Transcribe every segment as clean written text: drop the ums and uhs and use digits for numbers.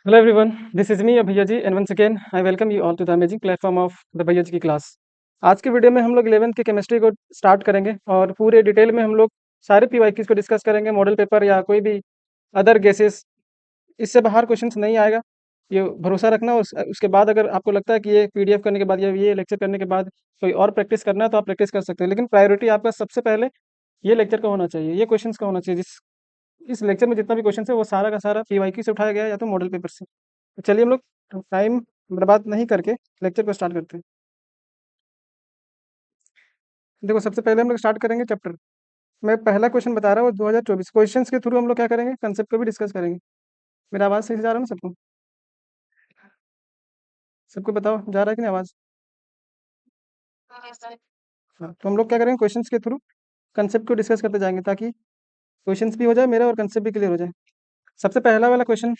Hello everyone, this is me Abhiyaji and once again I welcome you all to the amazing platform of the भैयाजी की class. आज के video में हम लोग 11th की chemistry को स्टार्ट करेंगे और पूरे डिटेल में हम लोग सारे पीवाईक्यूज को डिस्कस करेंगे, मॉडल पेपर या कोई भी अदर गेसेस। इससे बाहर क्वेश्चंस नहीं आएगा, ये भरोसा रखना। उसके बाद अगर आपको लगता है कि ये पीडीएफ करने के बाद या ये लेक्चर करने के बाद कोई और प्रैक्टिस करना है तो आप प्रैक्टिस कर सकते हैं, लेकिन प्रायोरिटी आपका सबसे पहले ये लेक्चर का होना चाहिए, ये क्वेश्चंस का होना चाहिए। इस लेक्चर में जितना भी क्वेश्चन है वो सारा का सारा पीवाईक्यू से उठाया गया है या तो मॉडल पेपर से। तो चलिए हम लोग टाइम बर्बाद नहीं करके लेक्चर को स्टार्ट करते हैं। देखो, सबसे पहले हम लोग स्टार्ट करेंगे चैप्टर। मैं पहला क्वेश्चन बता रहा हूँ 2024 क्वेश्चंस के थ्रू हम लोग क्या करेंगे, कंसेप्ट को भी डिस्कस करेंगे। मेरा आवाज़ सही से जा रहा है ना सबको? सबको बताओ, जा रहा है कि नहीं आवाज़? हाँ, तो हम लोग क्या करेंगे, क्वेश्चंस के थ्रू कंसेप्ट को डिस्कस करते जाएंगे ताकि क्वेश्चंस भी हो जाए मेरा और कंसेप्ट भी क्लियर हो जाए। सबसे पहला वाला क्वेश्चन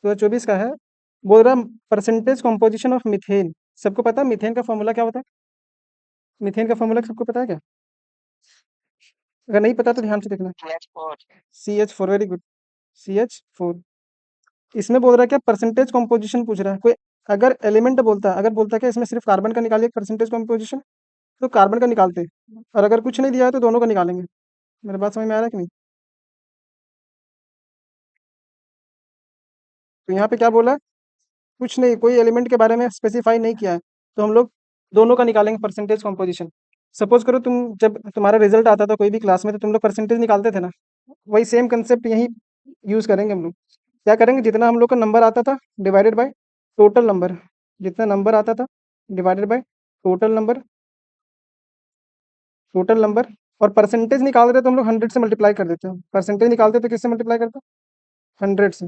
2024 का है, बोल रहा परसेंटेज कॉम्पोजिशन ऑफ मीथेन। सबको पता है मीथेन का फॉर्मूला क्या होता है? मीथेन का फॉर्मूला सबको पता है क्या? अगर नहीं पता तो ध्यान से देखना। CH4, very good, CH4। इसमें बोल रहा है क्या, परसेंटेज कॉम्पोजिशन पूछ रहा है। कोई अगर एलिमेंट बोलता है, अगर बोलता है कि इसमें सिर्फ कार्बन का निकालिए परसेंटेज कॉम्पोजिशन, तो कार्बन का निकालते हैं। और अगर कुछ नहीं दिया है तो दोनों का निकालेंगे। मेरे बात समझ में आ रहा है कि नहीं? तो यहाँ पे क्या बोला है, कुछ नहीं, कोई एलिमेंट के बारे में स्पेसिफाई नहीं किया है, तो हम लोग दोनों का निकालेंगे परसेंटेज कॉम्पोजिशन। सपोज करो तुम, जब तुम्हारा रिजल्ट आता था कोई भी क्लास में तो तुम लोग परसेंटेज निकालते थे ना, वही सेम कंसेप्ट यही यूज करेंगे हम लोग। क्या करेंगे, जितना हम लोग का नंबर आता था डिवाइडेड बाय टोटल नंबर, जितना नंबर आता था डिवाइडेड बाय टोटल नंबर। और परसेंटेज निकाल रहे तो हम लोग 100 से मल्टीप्लाई कर देते हैं। परसेंटेज निकालते तो किससे मल्टीप्लाई करते हैं? 100 से।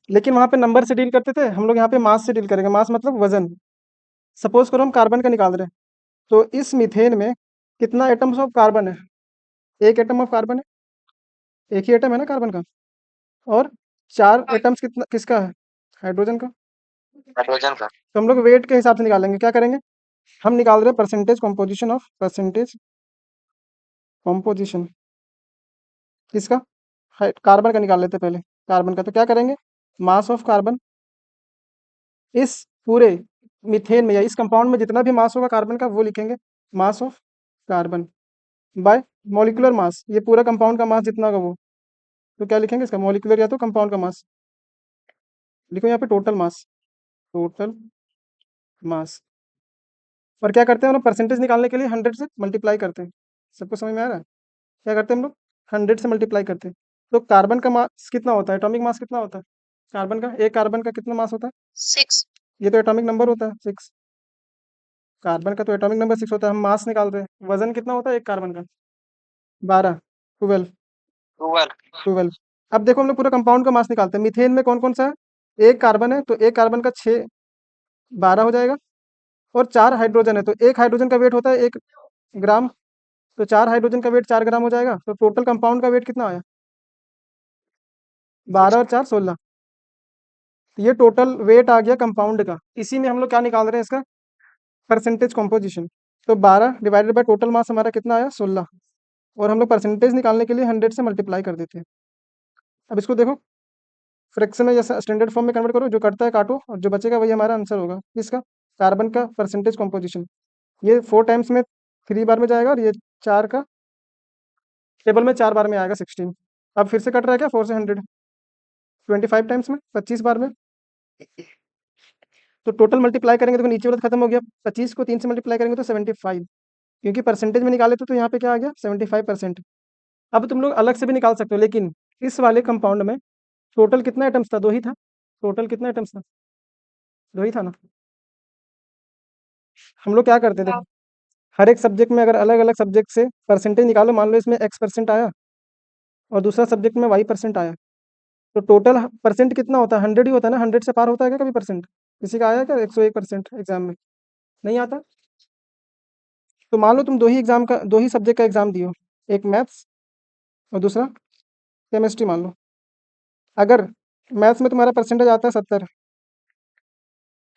लेकिन वहां पे नंबर से डील करते थे, हम लोग यहाँ पे मास से डील करेंगे। मास मतलब वजन। सपोज करो हम कार्बन का निकाल रहे हैं, तो इस मीथेन में कितना एटम्स ऑफ कार्बन है? एक एटम ऑफ कार्बन है, एक ही एटम है ना कार्बन का। और चार एटम्स कितना किसका है? हाइड्रोजन का। तो हम लोग वेट के हिसाब से निकालेंगे। क्या करेंगे, हम निकाल रहे हैं परसेंटेज कॉम्पोजिशन किसका? कार्बन का निकाल लेते हैं पहले, कार्बन का। तो क्या करेंगे, मास ऑफ कार्बन, इस पूरे मीथेन में या इस कंपाउंड में जितना भी मास होगा कार्बन का वो लिखेंगे, mass of carbon bye molecular mass. ये पूरा कंपाउंड का मास जितना होगा वो, तो क्या लिखेंगे इसका, मॉलिक्यूलर या तो कंपाउंड का मास। लिखो यहाँ पे टोटल मास। और क्या करते हैं हम लोग, परसेंटेज निकालने के लिए 100 से मल्टीप्लाई करते हैं। सबको समझ में आ रहा है? क्या करते हैं हम लोग, 100 से मल्टीप्लाई करते हैं। तो कार्बन का मास कितना होता है, एटॉमिक मास कितना होता है कार्बन का? एक कार्बन का कितना मास होता है? ये तो एटॉमिक नंबर होता है 6। कार्बन का तो एटॉमिक नंबर 6 होता है, हम मास निकाल रहे हैं। वजन कितना होता है एक कार्बन का? 12, 12। अब देखो हम लोग पूरा कंपाउंड का मास निकालते हैं। मीथेन में कौन कौन सा है? एक कार्बन है तो एक कार्बन का 6, 12 हो जाएगा। और 4 हाइड्रोजन है तो एक हाइड्रोजन का वेट होता है 1 ग्राम। तो 4 हाइड्रोजन का वेट 4 ग्राम हो जाएगा। तो टोटल कंपाउंड का वेट कितना आया? 12 और 4, 16। तो ये टोटल वेट आ गया कंपाउंड का। इसी में हम लोग क्या निकाल रहे हैं, इसका परसेंटेज कॉम्पोजिशन। तो 12 डिवाइडेड बाय टोटल मास हमारा कितना आया? 16। और हम लोग परसेंटेज निकालने के लिए 100 से मल्टीप्लाई कर देते हैं। अब इसको देखो, फ्रैक्शन में जैसा स्टैंडर्ड फॉर्म में कन्वर्ट करो, जो कटता है काटो और जो बचेगा वही हमारा आंसर होगा। इसका कार्बन का परसेंटेज कॉम्पोजिशन। ये 4 टाइम्स में 3 बार में जाएगा और ये 4 का टेबल में 4 बार में आएगा 16। अब फिर से कट रहा है क्या 4 से 100? 25 टाइम्स में, 25 बार में। तो टोटल मल्टीप्लाई करेंगे तो नीचे वाला खत्म हो गया। 25 को 3 से मल्टीप्लाई करेंगे तो 75, क्योंकि परसेंटेज में निकाले तो यहाँ पे क्या आ गया 75%। अब तुम लोग अलग से भी निकाल सकते हो, लेकिन इस वाले कंपाउंड में टोटल कितना आइटम्स था? 2 ही था। टोटल कितना आइटम्स था? 2 ही था ना। हम लोग क्या करते थे, हर एक सब्जेक्ट में अगर अलग अलग सब्जेक्ट से परसेंटेज निकालो, मान लो इसमें X% आया और दूसरा सब्जेक्ट में Y% आया, तो टोटल परसेंट कितना होता है? 100 ही होता है ना। 100 से पार होता है क्या कभी परसेंट? किसी का आया क्या 101% एग्जाम में? नहीं आता। तो मान लो तुम दो ही सब्जेक्ट का एग्जाम दियो, एक मैथ्स और दूसरा केमिस्ट्री मान लो। अगर मैथ्स में तुम्हारा परसेंटेज आता है 70,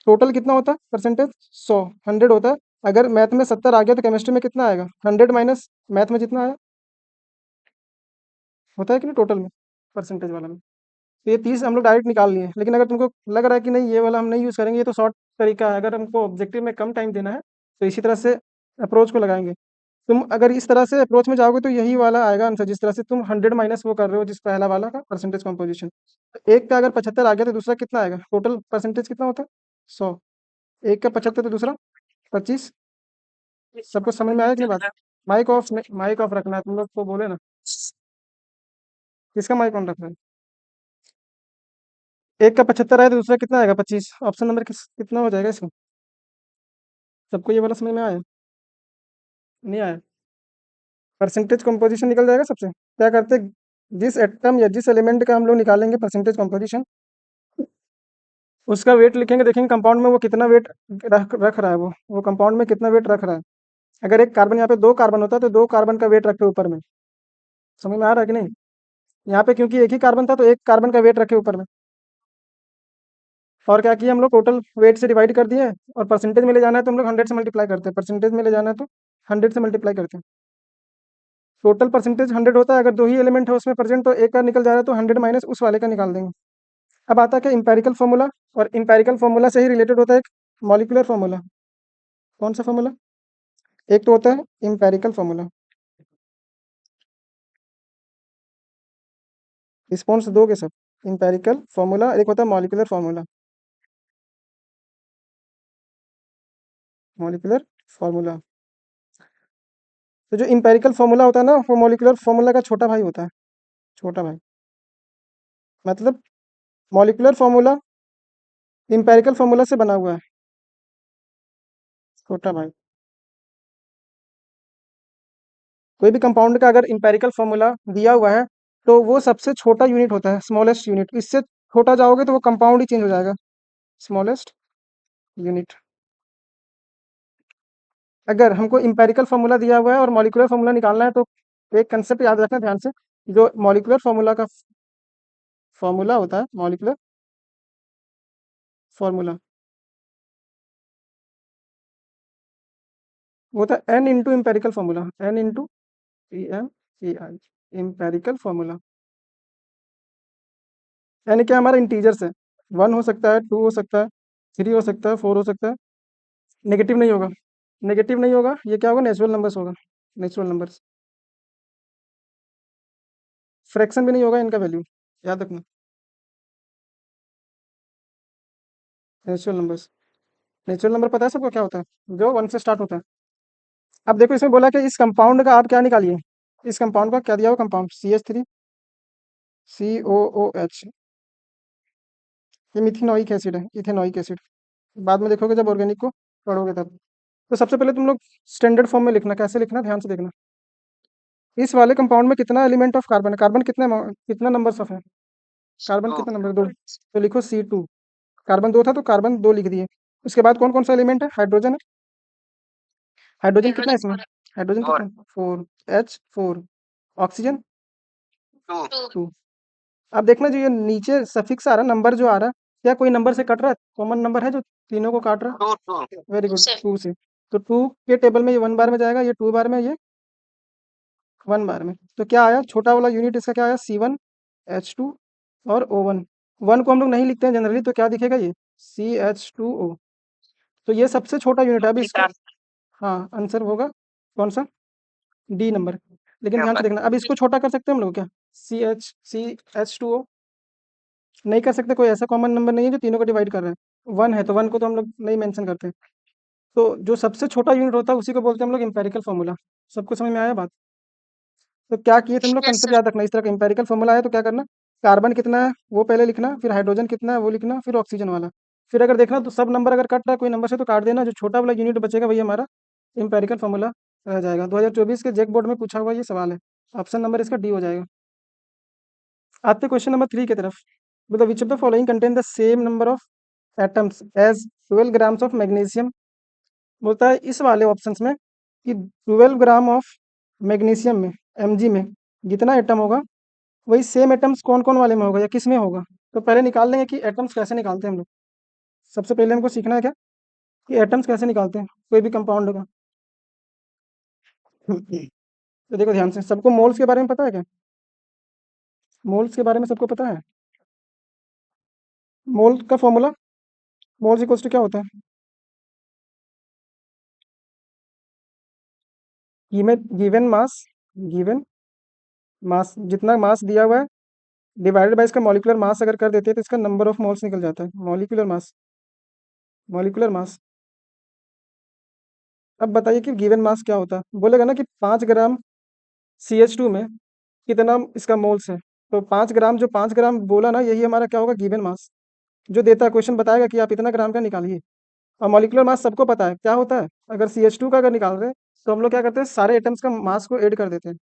टोटल कितना होता है परसेंटेज? 100, 100 होता है। अगर मैथ में 70 आ गया तो केमिस्ट्री में कितना आएगा? 100 माइनस मैथ में जितना आया, होता है कि नहीं टोटल में परसेंटेज वाला में? तो ये 30 हम लोग डायरेक्ट निकाल लिए, लेकिन अगर तुमको लग रहा है कि नहीं ये वाला हम नहीं यूज़ करेंगे, ये तो शॉर्ट तरीका है, अगर हमको ऑब्जेक्टिव में कम टाइम देना है तो इसी तरह से अप्रोच को लगाएंगे। तुम अगर इस तरह से अप्रोच में जाओगे तो यही वाला आएगा आंसर, जिस तरह से तुम 100 माइनस वो कर रहे हो, जिस पहला वाला का परसेंटेज कॉम्पोजिशन। एक का अगर 75 आ गया तो दूसरा कितना आएगा, टोटल परसेंटेज कितना होता है 100। एक का 75 तो दूसरा 25। सबको समझ में आया कि नहीं बात? माइक ऑफ रखना है, तुम लोग को बोले ना। किसका माइक ऑन रखना है? एक का 75 आया तो दूसरा कितना आएगा 25। ऑप्शन नंबर कितना हो जाएगा इसमें? सबको ये वाला समझ में आया? नहीं आया? परसेंटेज कंपोजिशन निकल जाएगा सबसे। क्या करते, जिस एटम या जिस एलिमेंट का हम लोग निकालेंगे परसेंटेज कंपोजिशन, उसका वेट लिखेंगे, देखेंगे कंपाउंड में वो कितना वेट रख रख रहा है, वो कंपाउंड में कितना वेट रख रहा है। अगर एक कार्बन, यहाँ पे 2 कार्बन होता है तो 2 कार्बन का वेट रखे ऊपर में। समझ में आ रहा है कि नहीं? यहाँ पे क्योंकि एक ही कार्बन था तो एक कार्बन का वेट रखे ऊपर में। और क्या किया हम लोग, टोटल वेट से डिवाइड कर दिए, और परसेंटेज में ले जाना है तो हम लोग 100 से मल्टीप्लाई करते हैं। परसेंटेज में ले जाना है तो 100 से मल्टीप्लाई करते हैं। टोटल परसेंटेज 100 होता है, अगर 2 ही एलिमेंट है उसमें प्रेजेंट तो एक का निकल जा रहा है तो 100 माइनस उस वाले का निकाल देंगे। अब आता है क्या, इंपेरिकल फॉर्मूला। और इंपेरिकल फॉर्मूला से ही रिलेटेड होता है एक मॉलिक्यूलर फॉर्मूला। कौन सा फॉर्मूला? एक तो होता है इंपेरिकल फॉर्मूला। रिस्पॉन्स दोगे सब? इंपेरिकल फॉर्मूला, एक होता है मॉलिक्यूलर फॉर्मूला। मॉलिक्यूलर फॉर्मूला, तो जो इंपेरिकल फॉर्मूला होता है ना, वो मॉलिक्यूलर फॉर्मूला का छोटा भाई होता है। छोटा भाई मतलब, मॉलिक्यूलर फॉर्मूला इंपेरिकल फॉर्मूला से बना हुआ है। छोटा भाई। कोई भी कंपाउंड का अगर इंपेरिकल फॉर्मूला दिया हुआ है तो वो सबसे छोटा यूनिट होता है, स्मॉलेस्ट यूनिट। इससे छोटा जाओगे तो वो कंपाउंड ही चेंज हो जाएगा। Smallest unit. अगर हमको इंपेरिकल फॉर्मूला दिया हुआ है और मॉलिक्यूलर फॉर्मूला निकालना है तो एक कंसेप्ट याद रखना ध्यान से। जो मॉलिक्यूलर फॉर्मूला का फॉर्मूला होता है, मॉलिक्यूलर फॉर्मूला, वो होता है N into empirical formula. N into E M E I, empirical formula. यानी कि हमारा इंटीजर्स है, 1 हो सकता है, 2 हो सकता है, 3 हो सकता है, 4 हो सकता है। नेगेटिव नहीं होगा। नेगेटिव नहीं होगा, ये क्या होगा, नेचुरल नंबर्स होगा। Natural numbers. फ्रैक्शन भी नहीं होगा इनका वैल्यू, याद रखना। Natural numbers. नेचुरल नंबर पता है सबको क्या होता है, जो 1 से स्टार्ट होता है। अब देखो इसमें बोला कि इस कंपाउंड का आप क्या निकालिए। इस कंपाउंड का क्या दिया हुआ, कंपाउंड CH3 COOH। ये मिथिनोइक एसिड है, इथेनोइक एसिड। बाद में देखोगे जब ऑर्गेनिक को पढ़ोगे तब। तो सबसे पहले तुम लोग स्टैंडर्ड फॉर्म में लिखना, कैसे लिखना ध्यान से देखना। इस वाले कंपाउंड में कितना एलिमेंट ऑफ कार्बन है, कार्बन कितना नंबर्स ऑफ है, कार्बन कितना नंबर, 2। तो लिखो C2। कार्बन 2 था तो कार्बन 2 लिख दिए। उसके बाद कौन कौन सा एलिमेंट है, हाइड्रोजन है। हाइड्रोजन कितना है इसमें, हाइड्रोजन कितना, 4H4। ऑक्सीजन 2। अब देखना जो ये नीचे सफिक्स आ रहा है, नंबर जो आ रहा है, क्या कोई नंबर से कट रहा है, कॉमन नंबर है जो तीनों को काट रहा है। वेरी गुड, 2 से। तो 2 के टेबल में ये 1 बार में जाएगा, ये 2 बार में, ये 1 बार में। तो क्या आया, छोटा वाला यूनिट इसका क्या आया, C1H2 और O1। 1 को हम लोग नहीं लिखते हैं जनरली, तो क्या दिखेगा ये, CH2O। तो ये सबसे छोटा यूनिट है। अभी इसको, हाँ आंसर होगा कौन सा, D नंबर। लेकिन ध्यान से देखना, अब इसको छोटा कर सकते हैं हम लोग क्या, CH2O नहीं कर सकते। कोई ऐसा कॉमन नंबर नहीं है जो तीनों को डिवाइड कर रहा है। 1 है तो 1 को तो हम लोग नहीं मेंशन करते। तो जो सबसे छोटा यूनिट होता है उसी को बोलते हैं हम लोग इंपेरिकल फॉर्मूला। सबको समझ में आया बात? तो क्या किए तुम लोग, कंसेप्ट याद रखना। इस तरह का इंपेरिकल फॉर्मूला है तो क्या करना, कार्बन कितना है वो पहले लिखना, फिर हाइड्रोजन कितना है वो लिखना, फिर ऑक्सीजन वाला। फिर अगर देखना तो सब नंबर अगर कट रहा है कोई नंबर से तो काट देना, जो छोटा वाला यूनिट बचेगा वही हमारा इंपेरिकल फॉर्मूला रह जाएगा। 2024 के जेक बोर्ड में पूछा हुआ ये सवाल है। ऑप्शन नंबर इसका D हो जाएगा। आते क्वेश्चन नंबर 3 की तरफ। मतलब which of the following contain the same number of atoms as 12 grams of magnesium. बोलता है इस वाले ऑप्शंस में कि 12 ग्राम ऑफ मैग्नीशियम में, Mg में जितना एटम होगा वही सेम एटम्स कौन कौन वाले में होगा या किस में होगा। तो पहले निकाल लेंगे कि एटम्स कैसे निकालते हैं हम लोग। सबसे पहले हमको सीखना है क्या, कि एटम्स कैसे निकालते हैं कोई भी कंपाउंड का। तो देखो ध्यान से, सबको मोल्स के बारे में पता है क्या, मोल्स के बारे में सबको पता है। मोल का फॉर्मूला, मोल्स इक्वल्स टू क्या होता है? गिवन मास, गिवन मास, जितना मास दिया हुआ है डिवाइडेड बाय इसका मॉलिक्यूलर मास अगर कर देते हैं तो इसका नंबर ऑफ मोल्स निकल जाता है। Molecular mass, molecular mass. अब बताइए कि गिवन मास क्या होता है। बोलेगा ना कि 5 ग्राम CH2 में कितना इसका मोल्स है। तो 5 ग्राम, जो 5 ग्राम बोला ना, यही हमारा क्या होगा, गिवन मास। जो देता है क्वेश्चन बताएगा कि आप इतना ग्राम का निकालिए। और मॉलिक्यूलर मास सबको पता है क्या होता है। अगर CH2 का अगर निकाल रहे हैं तो हम लोग क्या करते हैं, सारे एटम्स का मास को ऐड कर देते हैं।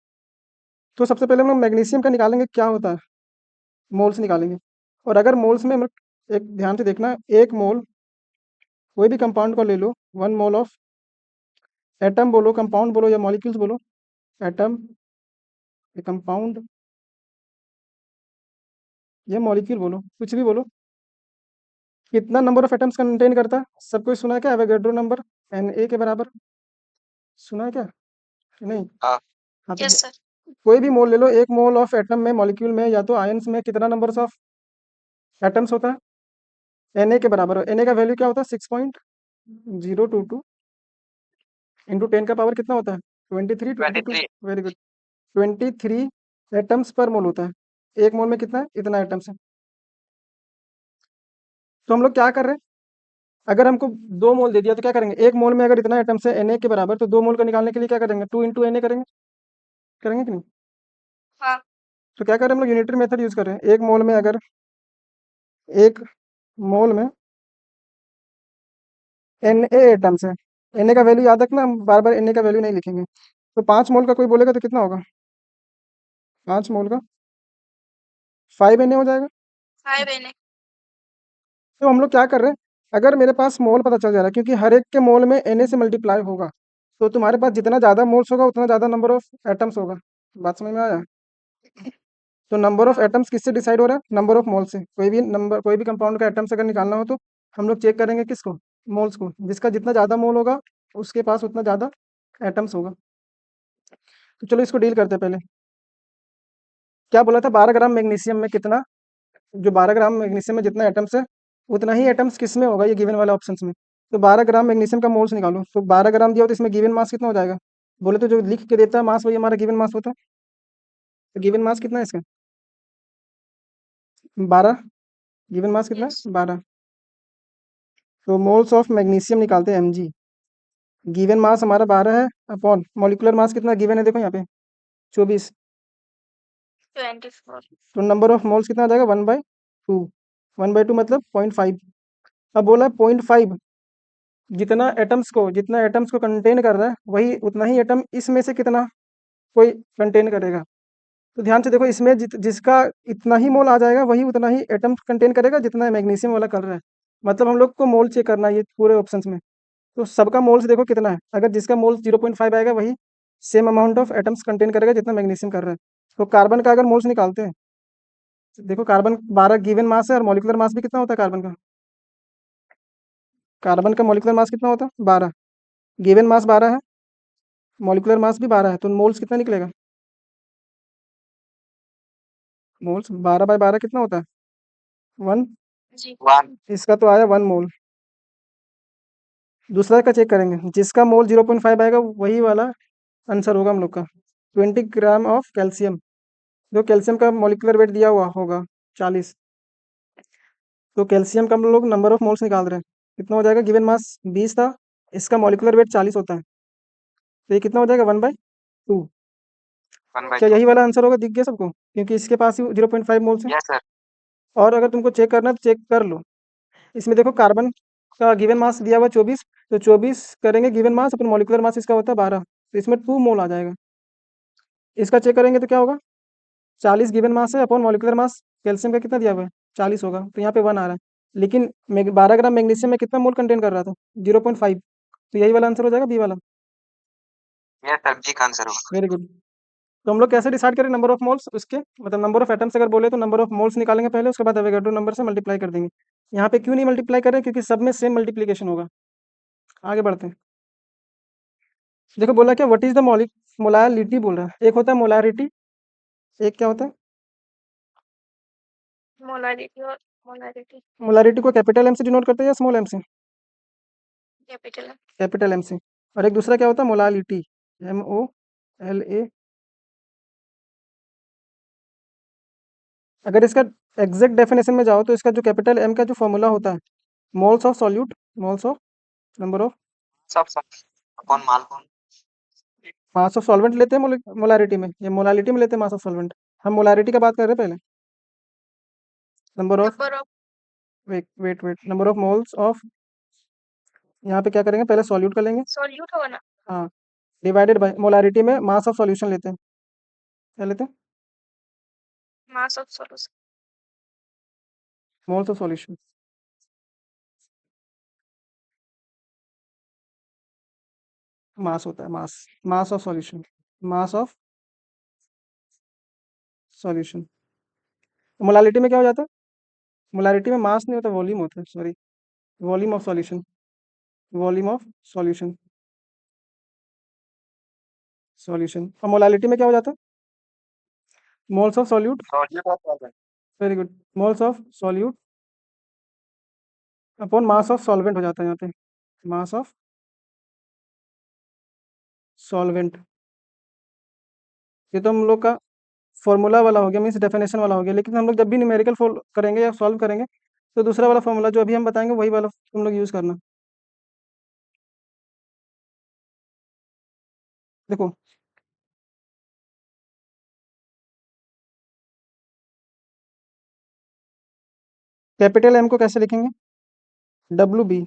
तो सबसे पहले हम लोग मैग्नीशियम का निकालेंगे क्या होता है, मोल्स निकालेंगे। और अगर मोल्स में हम लोग एक ध्यान से देखना, एक मोल कोई भी कंपाउंड को ले लो, 1 मोल ऑफ एटम बोलो, कंपाउंड बोलो या मॉलिक्यूल्स बोलो, एटम, कंपाउंड या मॉलिक्यूल बोलो, कुछ भी बोलो, कितना नंबर ऑफ एटम्स कंटेन करता है। सब कोई सुना है क्या, एवोगैड्रो नंबर Na के बराबर, सुना है क्या? नहीं? हाँ। हाँ तो यस सर। कोई भी मोल ले लो, एक मोल ऑफ एटम में, मॉलिक्यूल में या तो आयंस में कितना नंबर्स ऑफ एटम्स होता है, Na के बराबर। Na का वैल्यू क्या होता है, 6.022 इंटू 10 का पावर कितना होता है, 23, 22। 23। Very good. 23 एटम्स पर मोल होता है। एक मोल में कितना है, इतना एटम्स है। तो हम लोग क्या कर रहे हैं, अगर हमको 2 मोल दे दिया तो क्या करेंगे, एक मोल में अगर इतना एटम्स है Na के बराबर, तो 2 मोल को निकालने के लिए क्या करेंगे, 2 इंटू Na करेंगे, करेंगे कि नहीं? हाँ। तो क्या करें हम लोग, यूनिटरी मेथड यूज कर रहे हैं। एक मोल में अगर, एक मोल में Na एटम्स है, Na का वैल्यू याद रखना, हम बार बार Na का वैल्यू नहीं लिखेंगे। तो 5 मोल का कोई बोलेगा तो कितना होगा, 5 मोल का 5 Na हो जाएगा। 5 Na। तो हम लोग क्या कर रहे हैं, अगर मेरे पास मोल पता चल जा रहा है, क्योंकि हर एक के मोल में Na से मल्टीप्लाई होगा, तो तुम्हारे पास जितना ज़्यादा मोल्स होगा उतना ज़्यादा नंबर ऑफ एटम्स होगा। बात समझ में आया? तो नंबर ऑफ एटम्स किससे डिसाइड हो रहा है, नंबर ऑफ मोल से। कोई भी नंबर, कोई भी कंपाउंड का एटम्स अगर निकालना हो तो हम लोग चेक करेंगे किसको, मोल्स को। जिसका जितना ज़्यादा मोल होगा उसके पास उतना ज़्यादा एटम्स होगा। तो चलो इसको डील करते हैं पहले। क्या बोला था, 12 ग्राम मैग्नीशियम में कितना, जो 12 ग्राम मैग्नीशियम में जितना एटम्स है उतना ही एटम्स किस में होगा, ये गिवन वाले ऑप्शन में। तो 12 ग्राम मैग्नीशियम का मोल्स निकालो, तो 12 ग्राम दिया हो तो इसमें गिवन मास कितना हो जाएगा। बोले तो जो लिख के देता है मास वही हमारा गिवन मास होता है। तो गिवन मास कितना है इसका, 12। गिवन मास कितना है, 12। तो मोल्स ऑफ मैग्नीशियम निकालते हैं Mg। गिवन मास हमारा 12 है, अपॉन मॉलिक्यूलर मास कितना गिवन है, देखो यहाँ पे 24। 24। तो नंबर ऑफ मोल्स कितना आ जाएगा, 1/2। 1/2 मतलब 0.5। अब बोला 0.5, जितना एटम्स को कंटेन कर रहा है वही उतना ही एटम इसमें से कितना कोई कंटेन करेगा। तो ध्यान से देखो, इसमें जिसका इतना ही मोल आ जाएगा वही उतना ही एटम कंटेन करेगा जितना मैग्नीशियम वाला कर रहा है। मतलब हम लोग को मोल चेक करना है ये पूरे ऑप्शंस में। तो सबका मोल्स देखो कितना है, अगर जिसका मोल 0.5 आएगा वही same amount of atoms contain करेगा जितना मैग्नीशियम कर रहा है। तो कार्बन का अगर मोल्स निकालते हैं तो देखो, कार्बन 12 गिवन मास है, और मॉलिक्यूलर मास भी कितना होता है कार्बन का, कार्बन का मॉलिक्यूलर मास कितना होता है, 12। गिवन मास 12 है, मॉलिक्यूलर मास भी 12 है, तो मोल्स कितना निकलेगा, मोल्स 12/12 कितना होता है, 1। जी। 1। इसका तो आया 1 मोल। दूसरा का चेक करेंगे, जिसका मोल 0.5 आएगा वही वाला आंसर होगा हम लोग का। 20 ग्राम ऑफ कैल्शियम, जो कैल्शियम का मॉलिक्यूलर वेट दिया हुआ होगा 40। तो कैल्शियम का हम लोग नंबर ऑफ मोल्स निकाल रहे हैं, कितना हो जाएगा, गिवन मास 20 था, इसका मॉलिक्यूलर वेट 40 होता है, तो ये कितना हो जाएगा, 1/2। 1/2। क्या यही वाला आंसर होगा, दिख गया सबको, क्योंकि इसके पास ही 0.5 मोल्स है। Yes sir. और अगर तुमको चेक करना है तो चेक कर लो। इसमें देखो, कार्बन का गिवन मास दिया हुआ 24, तो 24 करेंगे गिवन मास अपन, मॉलिक्यूलर मास इसका होता है 12, तो इसमें 2 मोल आ जाएगा। इसका चेक करेंगे तो क्या होगा, 40 गिवन मास है अपॉन मॉलिक्यूलर मास कैल्शियम का कितना दिया हुआ है, 40 होगा, तो यहाँ पे 1 आ रहा है। लेकिन 12 ग्राम मैग्नीशियम में कितना मोल कंटेन कर रहा था, 0.5, तो यही वाला आंसर हो जाएगा, बी वाला। यस सर, जी का आंसर होगा। Very good. तो हम लोग कैसे डिसाइड करें नंबर ऑफ मोल्स, उसके मतलब नंबर ऑफ एटम्स अगर बोले तो नंबर ऑफ मोल्स निकालेंगे पहले, उसके बाद एवोगैड्रो नंबर से मल्टीप्लाई कर देंगे। यहाँ पे क्यों नहीं मल्टीप्लाई करें, क्योंकि सब में सेम मल्टीप्लीकेशन होगा। आगे बढ़ते हैं। देखो बोला क्या, व्हाट इज द मोलारिटी बोल रहा है। एक होता है मोलारिटी, एक क्या होता है, मोलारिटी और मोलारिटी मोलारिटी को कैपिटल एम से डिनोट करते हैं या स्मॉल एम से? कैपिटल कैपिटल एम से। और एक दूसरा क्या होता है? Molality, MOLA। अगर इसका एग्जैक्ट डेफिनेशन में जाओ तो इसका जो कैपिटल एम का जो फॉर्मूला होता है, moles of solute, moles of number of सब upon mass mass of solvent लेते हैं मोलारिटी में, या मोलालिटी में लेते हैं मास ऑफ सॉल्वेंट? हम मोलारिटी का बात कर रहे हैं पहले। Number of, of weight weight weight, number of moles of, यहाँ पे क्या करेंगे, पहले सॉल्यूट कर लेंगे। सॉल्यूट होगा ना, हाँ, डिवाइडेड बाय मोलारिटी में मास ऑफ सॉल्यूशन लेते हैं। क्या लेते हैं? Mass of solution moles of solution. Mass होता है, mass, mass of solution, mass of solution. Molality में क्या हो जाता है? मोलारिटी में मास नहीं होता, वॉल्यूम होता है, sorry, volume of solution, volume of solution, solution. और मोलालिटी में क्या हो जाता है? Moles of solute, very good, moles of solute upon mass of solvent हो जाता है यहाँ पे, मास ऑफ सॉल्वेंट। ये तो हम लोग का फॉर्मूला वाला हो गया, मीन्स डेफिनेशन वाला हो गया, लेकिन हम लोग जब भी न्यूमेरिकल करेंगे या सॉल्व करेंगे तो दूसरा वाला फॉर्मूला जो अभी हम बताएंगे वही वाला तुम लोग यूज़ करना। देखो, कैपिटल एम को कैसे लिखेंगे? WB,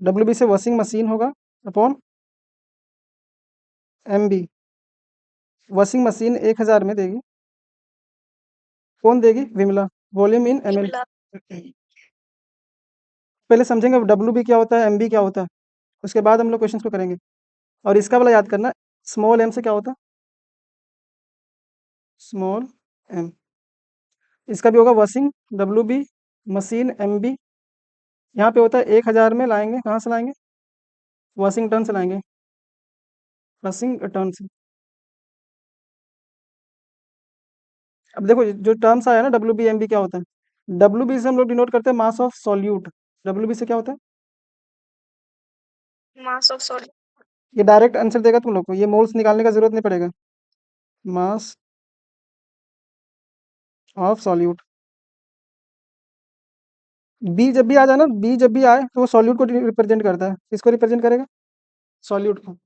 WB से वॉशिंग मशीन होगा अपॉन MB। वॉशिंग मशीन 1000 में देगी, कौन देगी? विमला। Volume in ML। पहले समझेंगे WB क्या होता है, MB क्या होता है, उसके बाद हम लोग क्वेश्चन को करेंगे। और इसका वाला याद करना, स्मॉल m से क्या होता है? Small m। इसका भी होगा वॉशिंग, WB, मशीन MB। यहाँ पे होता है 1000 में लाएंगे, कहाँ से लाएंगे? वाशिंगटन से लाएंगे, वाशिंगटन से। अब देखो जो टर्म्स आया ना, WB MB क्या होता है? WB से हम लोग डिनोट करते हैं मास ऑफ सॉल्यूट। WB से क्या होता है? मास ऑफ सॉल्यूट ये डायरेक्ट आंसर देगा तुम लोग को, ये मोल्स निकालने का जरूरत नहीं पड़ेगा। Mass of solute. बी जब भी आ जाए ना, बी जब भी आए तो वो सॉल्यूट को रिप्रेजेंट करता है। किसको रिप्रेजेंट करेगा? सॉल्यूट को।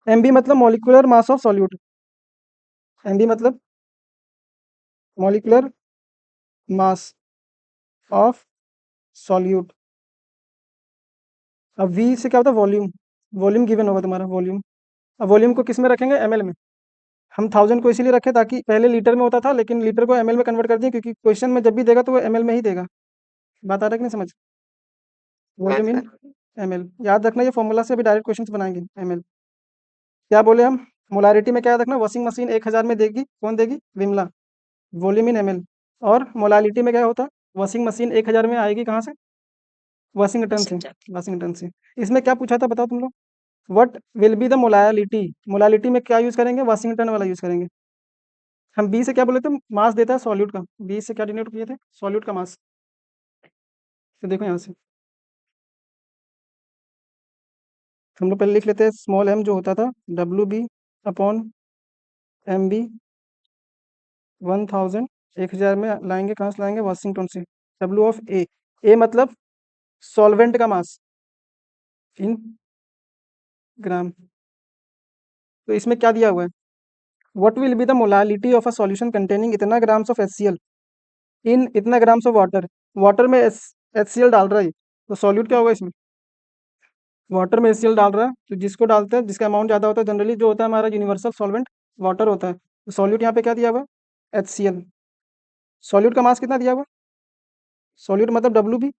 MB मतलब molecular mass of solute, MB मतलब मॉलिक्यूलर मास ऑफ सॉल्यूट। अब V से क्या होता है? वॉल्यूम, वॉल्यूम गिवन होगा तुम्हारा, वॉल्यूम। अब वॉल्यूम को किस में रखेंगे? ML में। हम 1000 को इसीलिए रखे ताकि पहले लीटर में होता था, लेकिन लीटर को ML में कन्वर्ट कर दिए, क्योंकि क्वेश्चन में जब भी देगा तो वो ML में ही देगा। बात आ रहा है कि नहीं समझ? वॉल्यूम इन ML, याद रखना, ये फॉर्मूला से अभी डायरेक्ट क्वेश्चन बनाएंगे। ML क्या बोले हम? मोलारिटी में क्या याद रखना? वॉशिंग मशीन 1000 में देगी, कौन देगी? विमला। Volume in ML। और मोलालिटी में क्या होता है? वॉशिंग मशीन 1000 में आएगी कहाँ से? वाशिंगटन से, वाशिंगटन से। इसमें क्या पूछा था बताओ तुम लोग? What will be the molality? Molality में क्या यूज करेंगे? वाशिंगटन वाला यूज करेंगे। हम बी से क्या बोले थे? मास देता है सॉल्यूट का, बी से क्या डिनोट किए थे? सॉल्यूट का मास। तो देखो यहाँ से हम लोग पहले लिख लेते हैं, स्मॉल m जो होता था WB अपॉन MB 1000, 1000 में लाएंगे, कहाँ से लाएंगे? वाशिंगटन से। W ऑफ A मतलब सॉल्वेंट का मास इन ग्राम। तो इसमें क्या दिया हुआ है? What will be the molality of a solution containing इतना ग्राम्स ऑफ HCl इन इतना ग्राम्स ऑफ वाटर। वाटर में HCl डाल रहा है, तो सॉल्यूट क्या होगा इसमें? वाटर में HCl डाल रहा है, तो जिसको डालते हैं, जिसका अमाउंट ज़्यादा होता है, जनरली जो होता है हमारा यूनिवर्सल सॉल्वेंट वाटर होता है। तो सॉल्यूट यहाँ पे क्या दिया हुआ है? HCl। सॉल्यूट का मास कितना दिया हुआ है? सॉल्यूट मतलब WB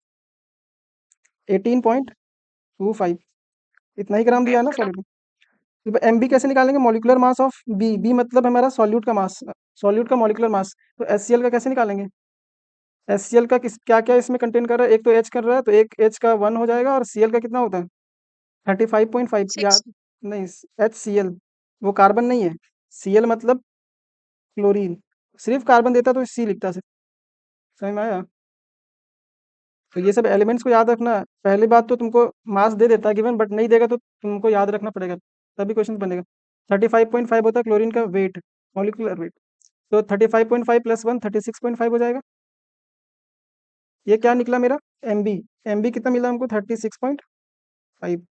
18.25, इतना ही ग्राम दिया है ना सॉल्यूट में। तो MB कैसे निकालेंगे? मॉलिक्यूलर मास ऑफ B मतलब हमारा सॉल्यूट का मास, सॉल्यूट का मॉलिक्यूलर मास। तो HCl का कैसे निकालेंगे? HCl का किस क्या क्या इसमें कंटेन कर रहा है? एक तो H कर रहा है, तो एक H का 1 हो जाएगा, और Cl का कितना होता है? 35.5 या नहीं, HCl वो कार्बन नहीं है। Cl मतलब क्लोरीन, सिर्फ कार्बन देता तो C लिखता से। समझ में आया? तो ये सब एलिमेंट्स को याद रखना। पहली बात तो तुमको मास दे देता है गिवन, बट नहीं देगा तो तुमको याद रखना पड़ेगा, तभी क्वेश्चन बनेगा। 35.5 होता है क्लोरीन का वेट, मॉलिक्यूलर वेट। तो 35.5 प्लस 1 36.5 हो जाएगा। ये क्या निकला मेरा? एमबी। एमबी कितना मिला हमको? 36.5।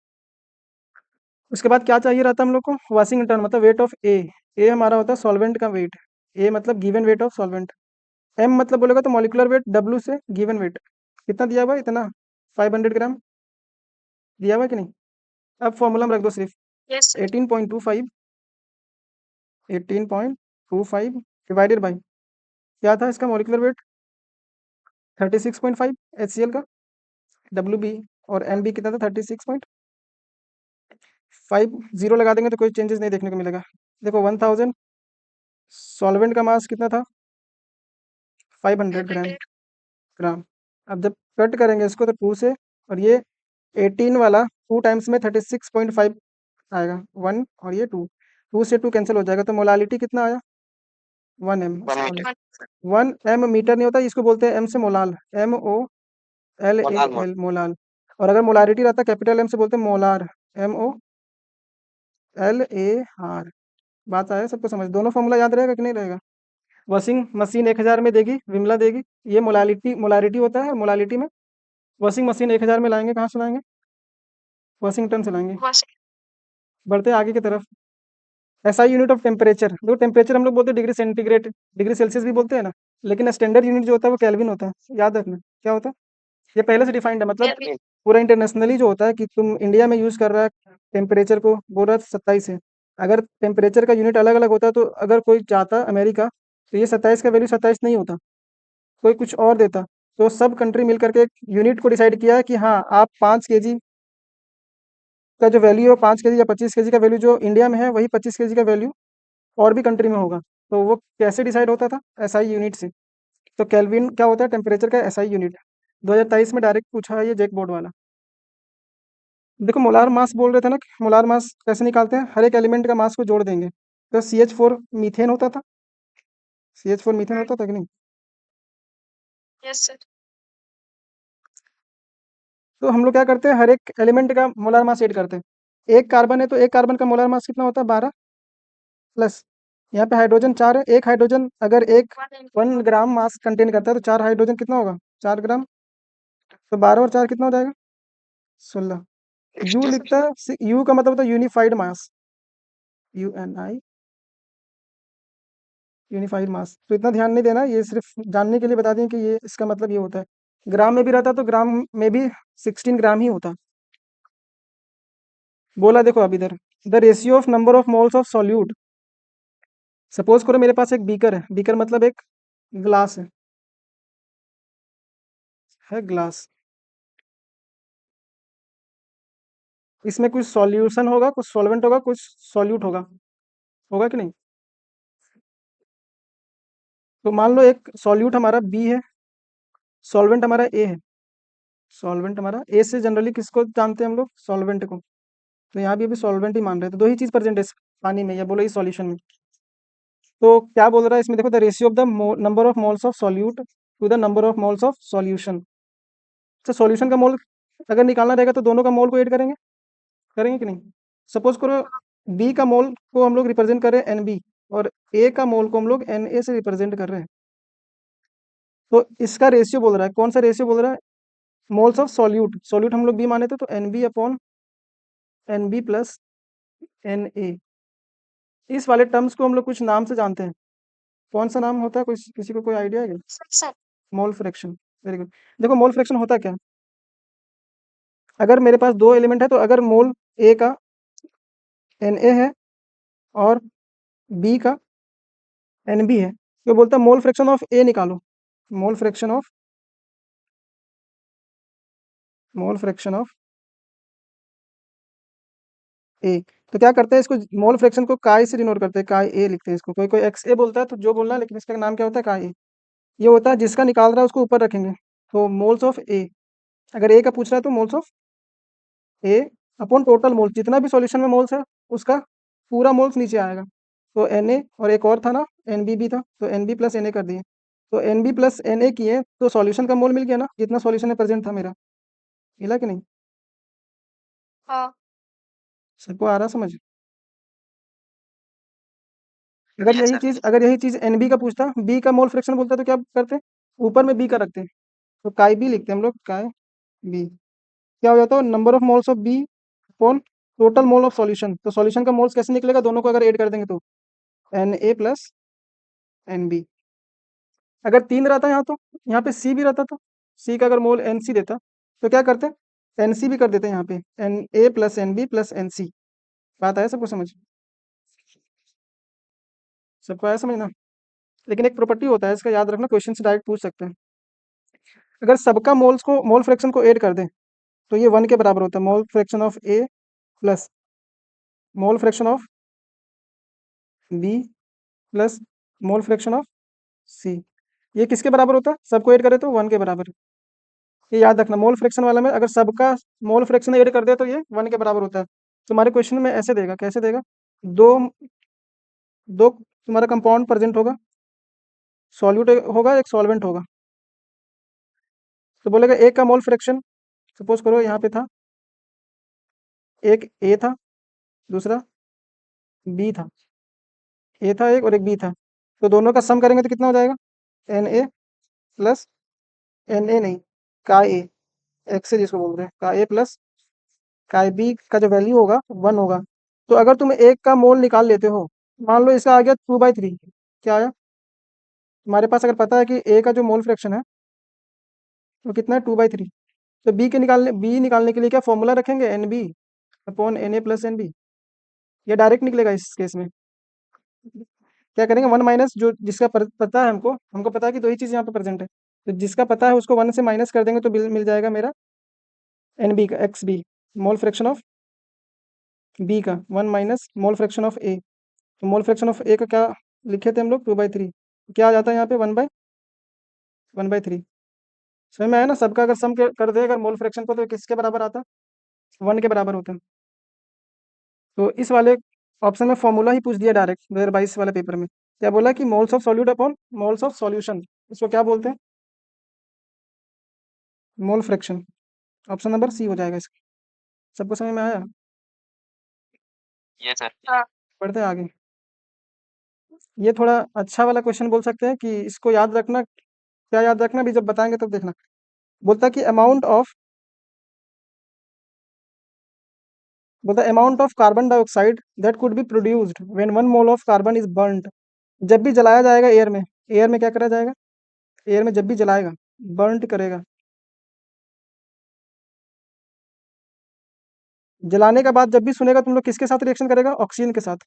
उसके बाद क्या चाहिए रहता है हम लोग को? वॉशिंग इंटर्न मतलब वेट ऑफ ए। ए हमारा होता है सॉल्वेंट का वेट। ए मतलब given weight of solvent. M मतलब बोलेगा तो मॉलिक्यूलर वेट, डब्ल्यू से गिवन वेट कितना दिया हुआ है? इतना 500 ग्राम दिया हुआ है कि नहीं? अब फॉर्मूला में रख दो सिर्फ यस सर। 18.25 18.25 डिवाइडेड बाई क्या था इसका मॉलिक्यूलर वेट? 36.5 HCl का, डब्ल्यू बी। और एम बी कितना था? 36.5। जीरो लगा देंगे तो कोई चेंजेस नहीं देखने को मिलेगा। देखो 1000 सॉल्वेंट का मास कितना था? 500 ग्राम। 500। ग्राम। अब जब कट करेंगे इसको तो 2 से, और ये 18 वाला 2 टाइम्स में 36.5 आएगा, 1 और ये 2, 2 से 2 कैंसिल हो जाएगा, तो मोलालिटी कितना आया? 1 m। 1 मीटर। 1 m मीटर नहीं होता, इसको बोलते हैं एम से मोलाल, MOLAL मोलाल। और अगर मोलारिटी रहता कैपिटल एम से बोलते हैं मोलार, MOLAR। बात आया सबको समझ? दोनों फॉर्मूला याद रहेगा कि नहीं रहेगा? वॉशिंग मशीन 1000 में देगी, विमला देगी। ये मोलालिटी मोलारिटी होता है, मोलालिटी में। वॉशिंग मशीन 1000 में लाएंगे, कहाँ से लाएंगे? वॉशिंगटन से लाएंगे। वॉशिंग। बढ़ते हैं आगे की तरफ। SI unit of temperature. दो टेम्परेचर हम लोग बोलते हैं डिग्री सेंटीग्रेड, डिग्री सेल्सियस भी बोलते हैं ना, लेकिन स्टैंडर्ड यूनिट जो होता है वो केल्विन होता है, याद रखना क्या होता है। ये पहले से डिफाइंड है, मतलब केल्विन। पूरा इंटरनेशनली जो होता है कि तुम इंडिया में यूज कर रहा है टेम्परेचर को, बोल रहा है 27 है। अगर टेम्परेचर का यूनिट अलग अलग होता है तो अगर कोई जाता अमेरिका तो ये 27 का वैल्यू 27 नहीं होता, कोई कुछ और देता। तो सब कंट्री मिल करके एक यूनिट को डिसाइड किया है कि हाँ आप 5 kg का जो वैल्यू है 5 kg या 25 kg का वैल्यू जो इंडिया में है वही 25 kg का वैल्यू और भी कंट्री में होगा। तो वो कैसे डिसाइड होता था? एसआई यूनिट से। तो केल्विन क्या होता है? टेम्परेचर का एसआई यूनिट। 2023 में डायरेक्ट पूछा है ये जैक बोर्ड वाला। देखो मोलार मास बोल रहे थे ना, कि मोलार मास कैसे निकालते हैं? हर एक एलिमेंट का मास को जोड़ देंगे। तो CH4 मीथेन होता था, CH4 मीथेन होता था कि नहीं? Yes sir. तो हम लोग क्या करते हैं, हर एक एलिमेंट का मोलार मास ऐड करते हैं। एक कार्बन है तो एक कार्बन का मोलार मास कितना होता है? 12 प्लस, यहाँ पे हाइड्रोजन 4 है, एक हाइड्रोजन अगर एक 1 ग्राम मास कंटेन करता है तो 4 हाइड्रोजन कितना होगा? 4 ग्राम। तो 12 और 4 कितना हो जाएगा? 16। यू लिखता है, यू का मतलब होता है यूनिफाइड मास, UNI, यूनिफाइड मास। तो इतना ध्यान नहीं देना, ये सिर्फ जानने के लिए बता दें कि ये इसका मतलब ये होता है। ग्राम में भी रहता तो ग्राम में भी 16 ग्राम ही होता। बोला देखो अब इधर, the ratio of number of moles of solute. Suppose करो मेरे पास एक बीकर है, बीकर मतलब एक ग्लास है ग्लास। इसमें कुछ सॉल्यूशन होगा, कुछ सॉल्वेंट होगा, कुछ सॉल्यूट होगा, होगा कि नहीं? तो मान लो एक सॉल्यूट हमारा बी है, सॉल्वेंट हमारा ए है। सॉल्वेंट हमारा ए से जनरली किसको जानते हैं हम लोग? सॉल्वेंट को। तो यहाँ भी अभी सॉल्वेंट ही मान रहे हैं, तो दो ही चीज प्रेजेंट है पानी में, या बोलो इस सॉल्यूशन में। तो क्या बोल रहा है इसमें? देखो, the ratio of the number of moles of solute to the number of moles of solution. तो सॉल्यूशन का मोल अगर निकालना रहेगा तो दोनों का मोल को ऐड करेंगे, करेंगे कि नहीं? सपोज करो बी का मोल को हम लोग रिप्रेजेंट कर रहे हैं NB, और ए का मोल को हम लोग Na से रिप्रेजेंट कर रहे हैं। तो इसका रेशियो बोल रहा है, कौन सा रेशियो बोल रहा है? मोल्स ऑफ सॉल्यूट, सॉल्यूट हम लोग बी माने थे तो NB upon NB plus Na। इस वाले टर्म्स को हम लोग कुछ नाम से जानते हैं। कौन सा नाम होता है? कोई किसी को कोई आइडिया है क्या? Friction. Mole fraction. Very good. देखो मोल फ्रैक्शन होता क्या है? अगर मेरे पास दो एलिमेंट है तो अगर मोल ए का Na है और बी का NB है, तो बोलता है मोल फ्रैक्शन ऑफ ए निकालो। Mole fraction of mole fraction of A. तो क्या करते हैं इसको, मोल फ्रैक्शन को काय से डिनोट करते हैं, काय ए लिखते हैं इसको। कोई कोई XA बोलता है तो जो बोलना है, लेकिन इसका नाम क्या होता है? काय ए। ये होता है जिसका निकाल रहा है उसको ऊपर रखेंगे। तो मोल्स ऑफ ए, अगर ए का पूछ रहा है तो moles of A upon total moles, जितना भी सॉल्यूशन में मोल्स है उसका पूरा मोल्स नीचे आएगा। तो Na और एक और था ना, NB भी था, तो NB प्लस Na कर दिए। तो NB प्लस Na किए तो सॉल्यूशन का मोल मिल गया ना, जितना सॉल्यूशन में प्रेजेंट था मेरा, मिला कि नहीं? हाँ सबको आ रहा समझ? अगर yes यही sir चीज अगर यही चीज NB का पूछता, बी का मोल फ्रैक्शन बोलता तो क्या करते? ऊपर में बी का रखते, तो काय बी लिखते हम लोग, काय बी। क्या हो जाता है? Number of moles of B upon total mole of solution. तो सॉल्यूशन का मोल्स कैसे निकलेगा? दोनों को अगर ऐड कर देंगे तो Na प्लस NB। अगर 3 रहता यहाँ तो यहाँ पे C भी रहता, तो C का अगर मोल NC देता तो क्या करते? NC भी कर देते यहाँ पे, Na plus NB plus NC। बात आया सबको समझ? सबको आया समझ ना? लेकिन एक प्रॉपर्टी होता है इसका, याद रखना, क्वेश्चन से डायरेक्ट पूछ सकते हैं। अगर सबका मोल फ्रैक्शन को ऐड कर दें तो ये 1 के बराबर होता है। मोल fraction of A plus mole fraction of B plus mole fraction of C। ये किसके बराबर होता है? सबको ऐड करें तो 1 के बराबर। ये याद रखना, मोल फ्रैक्शन वाला में अगर सबका मोल फ्रैक्शन ऐड कर दे तो ये 1 के बराबर होता है। तुम्हारे क्वेश्चन में ऐसे देगा, कैसे देगा? दो दो तुम्हारा कंपाउंड प्रेजेंट होगा, सॉल्यूट होगा, एक सॉल्वेंट होगा। तो बोलेगा एक का मोल फ्रैक्शन, सपोज करो यहाँ पे था, एक ए था, दूसरा बी था। ए था एक और एक बी था, तो दोनों का सम करेंगे तो कितना हो जाएगा? Na प्लस Na नहीं, का ए, एक्स से जिसको बोल रहे हैं, का ए प्लस का बी का जो वैल्यू होगा 1 होगा। तो अगर तुम एक का मोल निकाल लेते हो, मान लो इसका आ गया 2/3, क्या आया तुम्हारे पास? अगर पता है कि ए का जो मोल फ्रैक्शन है वो कितना है, 2/3, तो बी निकालने के लिए क्या फॉर्मूला रखेंगे? NB upon Na plus NB। ये डायरेक्ट निकलेगा इस केस में। क्या करेंगे? 1 माइनस, जो जिसका पता है हमको पता है कि दो ही चीज़ यहाँ पे प्रेजेंट है, तो जिसका पता है उसको 1 से माइनस कर देंगे तो मिल जाएगा मेरा NB का XB, mole fraction of B का 1 minus mole fraction of A. तो मोल फ्रैक्शन ऑफ ए का क्या लिखे थे हम लोग? 2/3। क्या आ जाता है यहाँ पे? 1/3। समझ में आया ना? सबका अगर सम कर दे अगर मोल फ्रैक्शन को, तो किसके बराबर आता? 1 के बराबर होता है। तो इस वाले ऑप्शन में फॉर्मूला ही पूछ दिया डायरेक्ट 2022 वाले पेपर में। क्या बोला कि moles of solute upon moles of solution, इसको क्या बोलते हैं? Mole fraction. Option number C हो जाएगा इसका। सबको समझ में आया? yes sir हाँ बढ़ते हैं आगे। ये थोड़ा अच्छा वाला क्वेश्चन बोल सकते हैं कि इसको याद रखना। क्या याद रखना भी, जब बताएंगे तब देखना। बोलता है कि amount of carbon dioxide that could be produced when 1 mole of carbon is burned. जब भी जलाया जाएगा एयर में क्या करा जाएगा? एयर में जब भी जलाएगा, बर्न्ट करेगा, जलाने के बाद जब भी सुनेगा तुम लोग, किसके साथ रिएक्शन करेगा? ऑक्सीजन के साथ।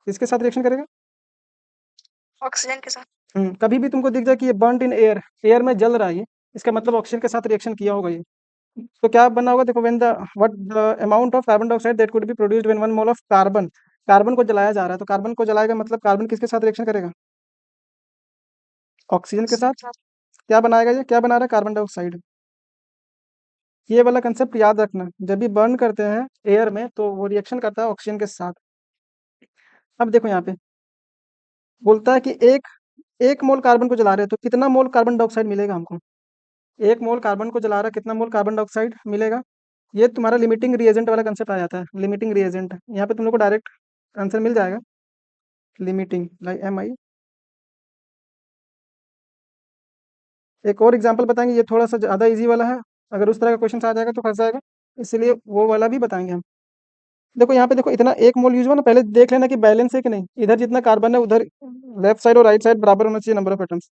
किसके साथ रिएक्शन करेगा? ऑक्सीजन के साथ कभी भी तुमको दिख जाए कि ये बर्न्ट इन एयर में जल रहा है, ये इसका मतलब ऑक्सीजन के साथ रिएक्शन किया होगा ये। तो क्या बनना होगा? देखो, when the what the amount of carbon dioxide that could be produced when 1 mole of carbon. Carbon को जलाया जा रहा है, तो कार्बन को जलाएगा मतलब कार्बन किसके साथ रिएक्शन करेगा? ऑक्सीजन के ऑक्सीजन साथ। के साथ क्या बनाएगा? ये क्या बना रहा है? Carbon dioxide. ये वाला कंसेप्ट याद रखना, जब भी बर्न करते हैं एयर में तो वो रिएक्शन करता है ऑक्सीजन के साथ। अब देखो यहाँ पे बोलता है कि एक एक मोल कार्बन को जला रहे हैं तो कितना मोल कार्बन डाइऑक्साइड मिलेगा हमको? एक मोल कार्बन को जला रहा है, कितना मोल कार्बन डाइऑक्साइड मिलेगा? ये तुम्हारा लिमिटिंग रिएजेंट वाला कंसेप्ट आ जाता है। लिमिटिंग रिएजेंट यहाँ पे तुम लोग को डायरेक्ट आंसर मिल जाएगा। Limiting like MI। एक और एग्जांपल बताएंगे, ये थोड़ा सा ज़्यादा इजी वाला है। अगर उस तरह का क्वेश्चन आ जाएगा तो फंस जाएगा, इसलिए वो वाला भी बताएंगे हम। देखो यहाँ पे, देखो इतना एक मोल यूज हुआ ना, पहले देख लेना कि बैलेंस है कि नहीं। इधर जितना कार्बन है उधर लेफ्ट साइड और राइट साइड बराबर होना चाहिए number of atoms.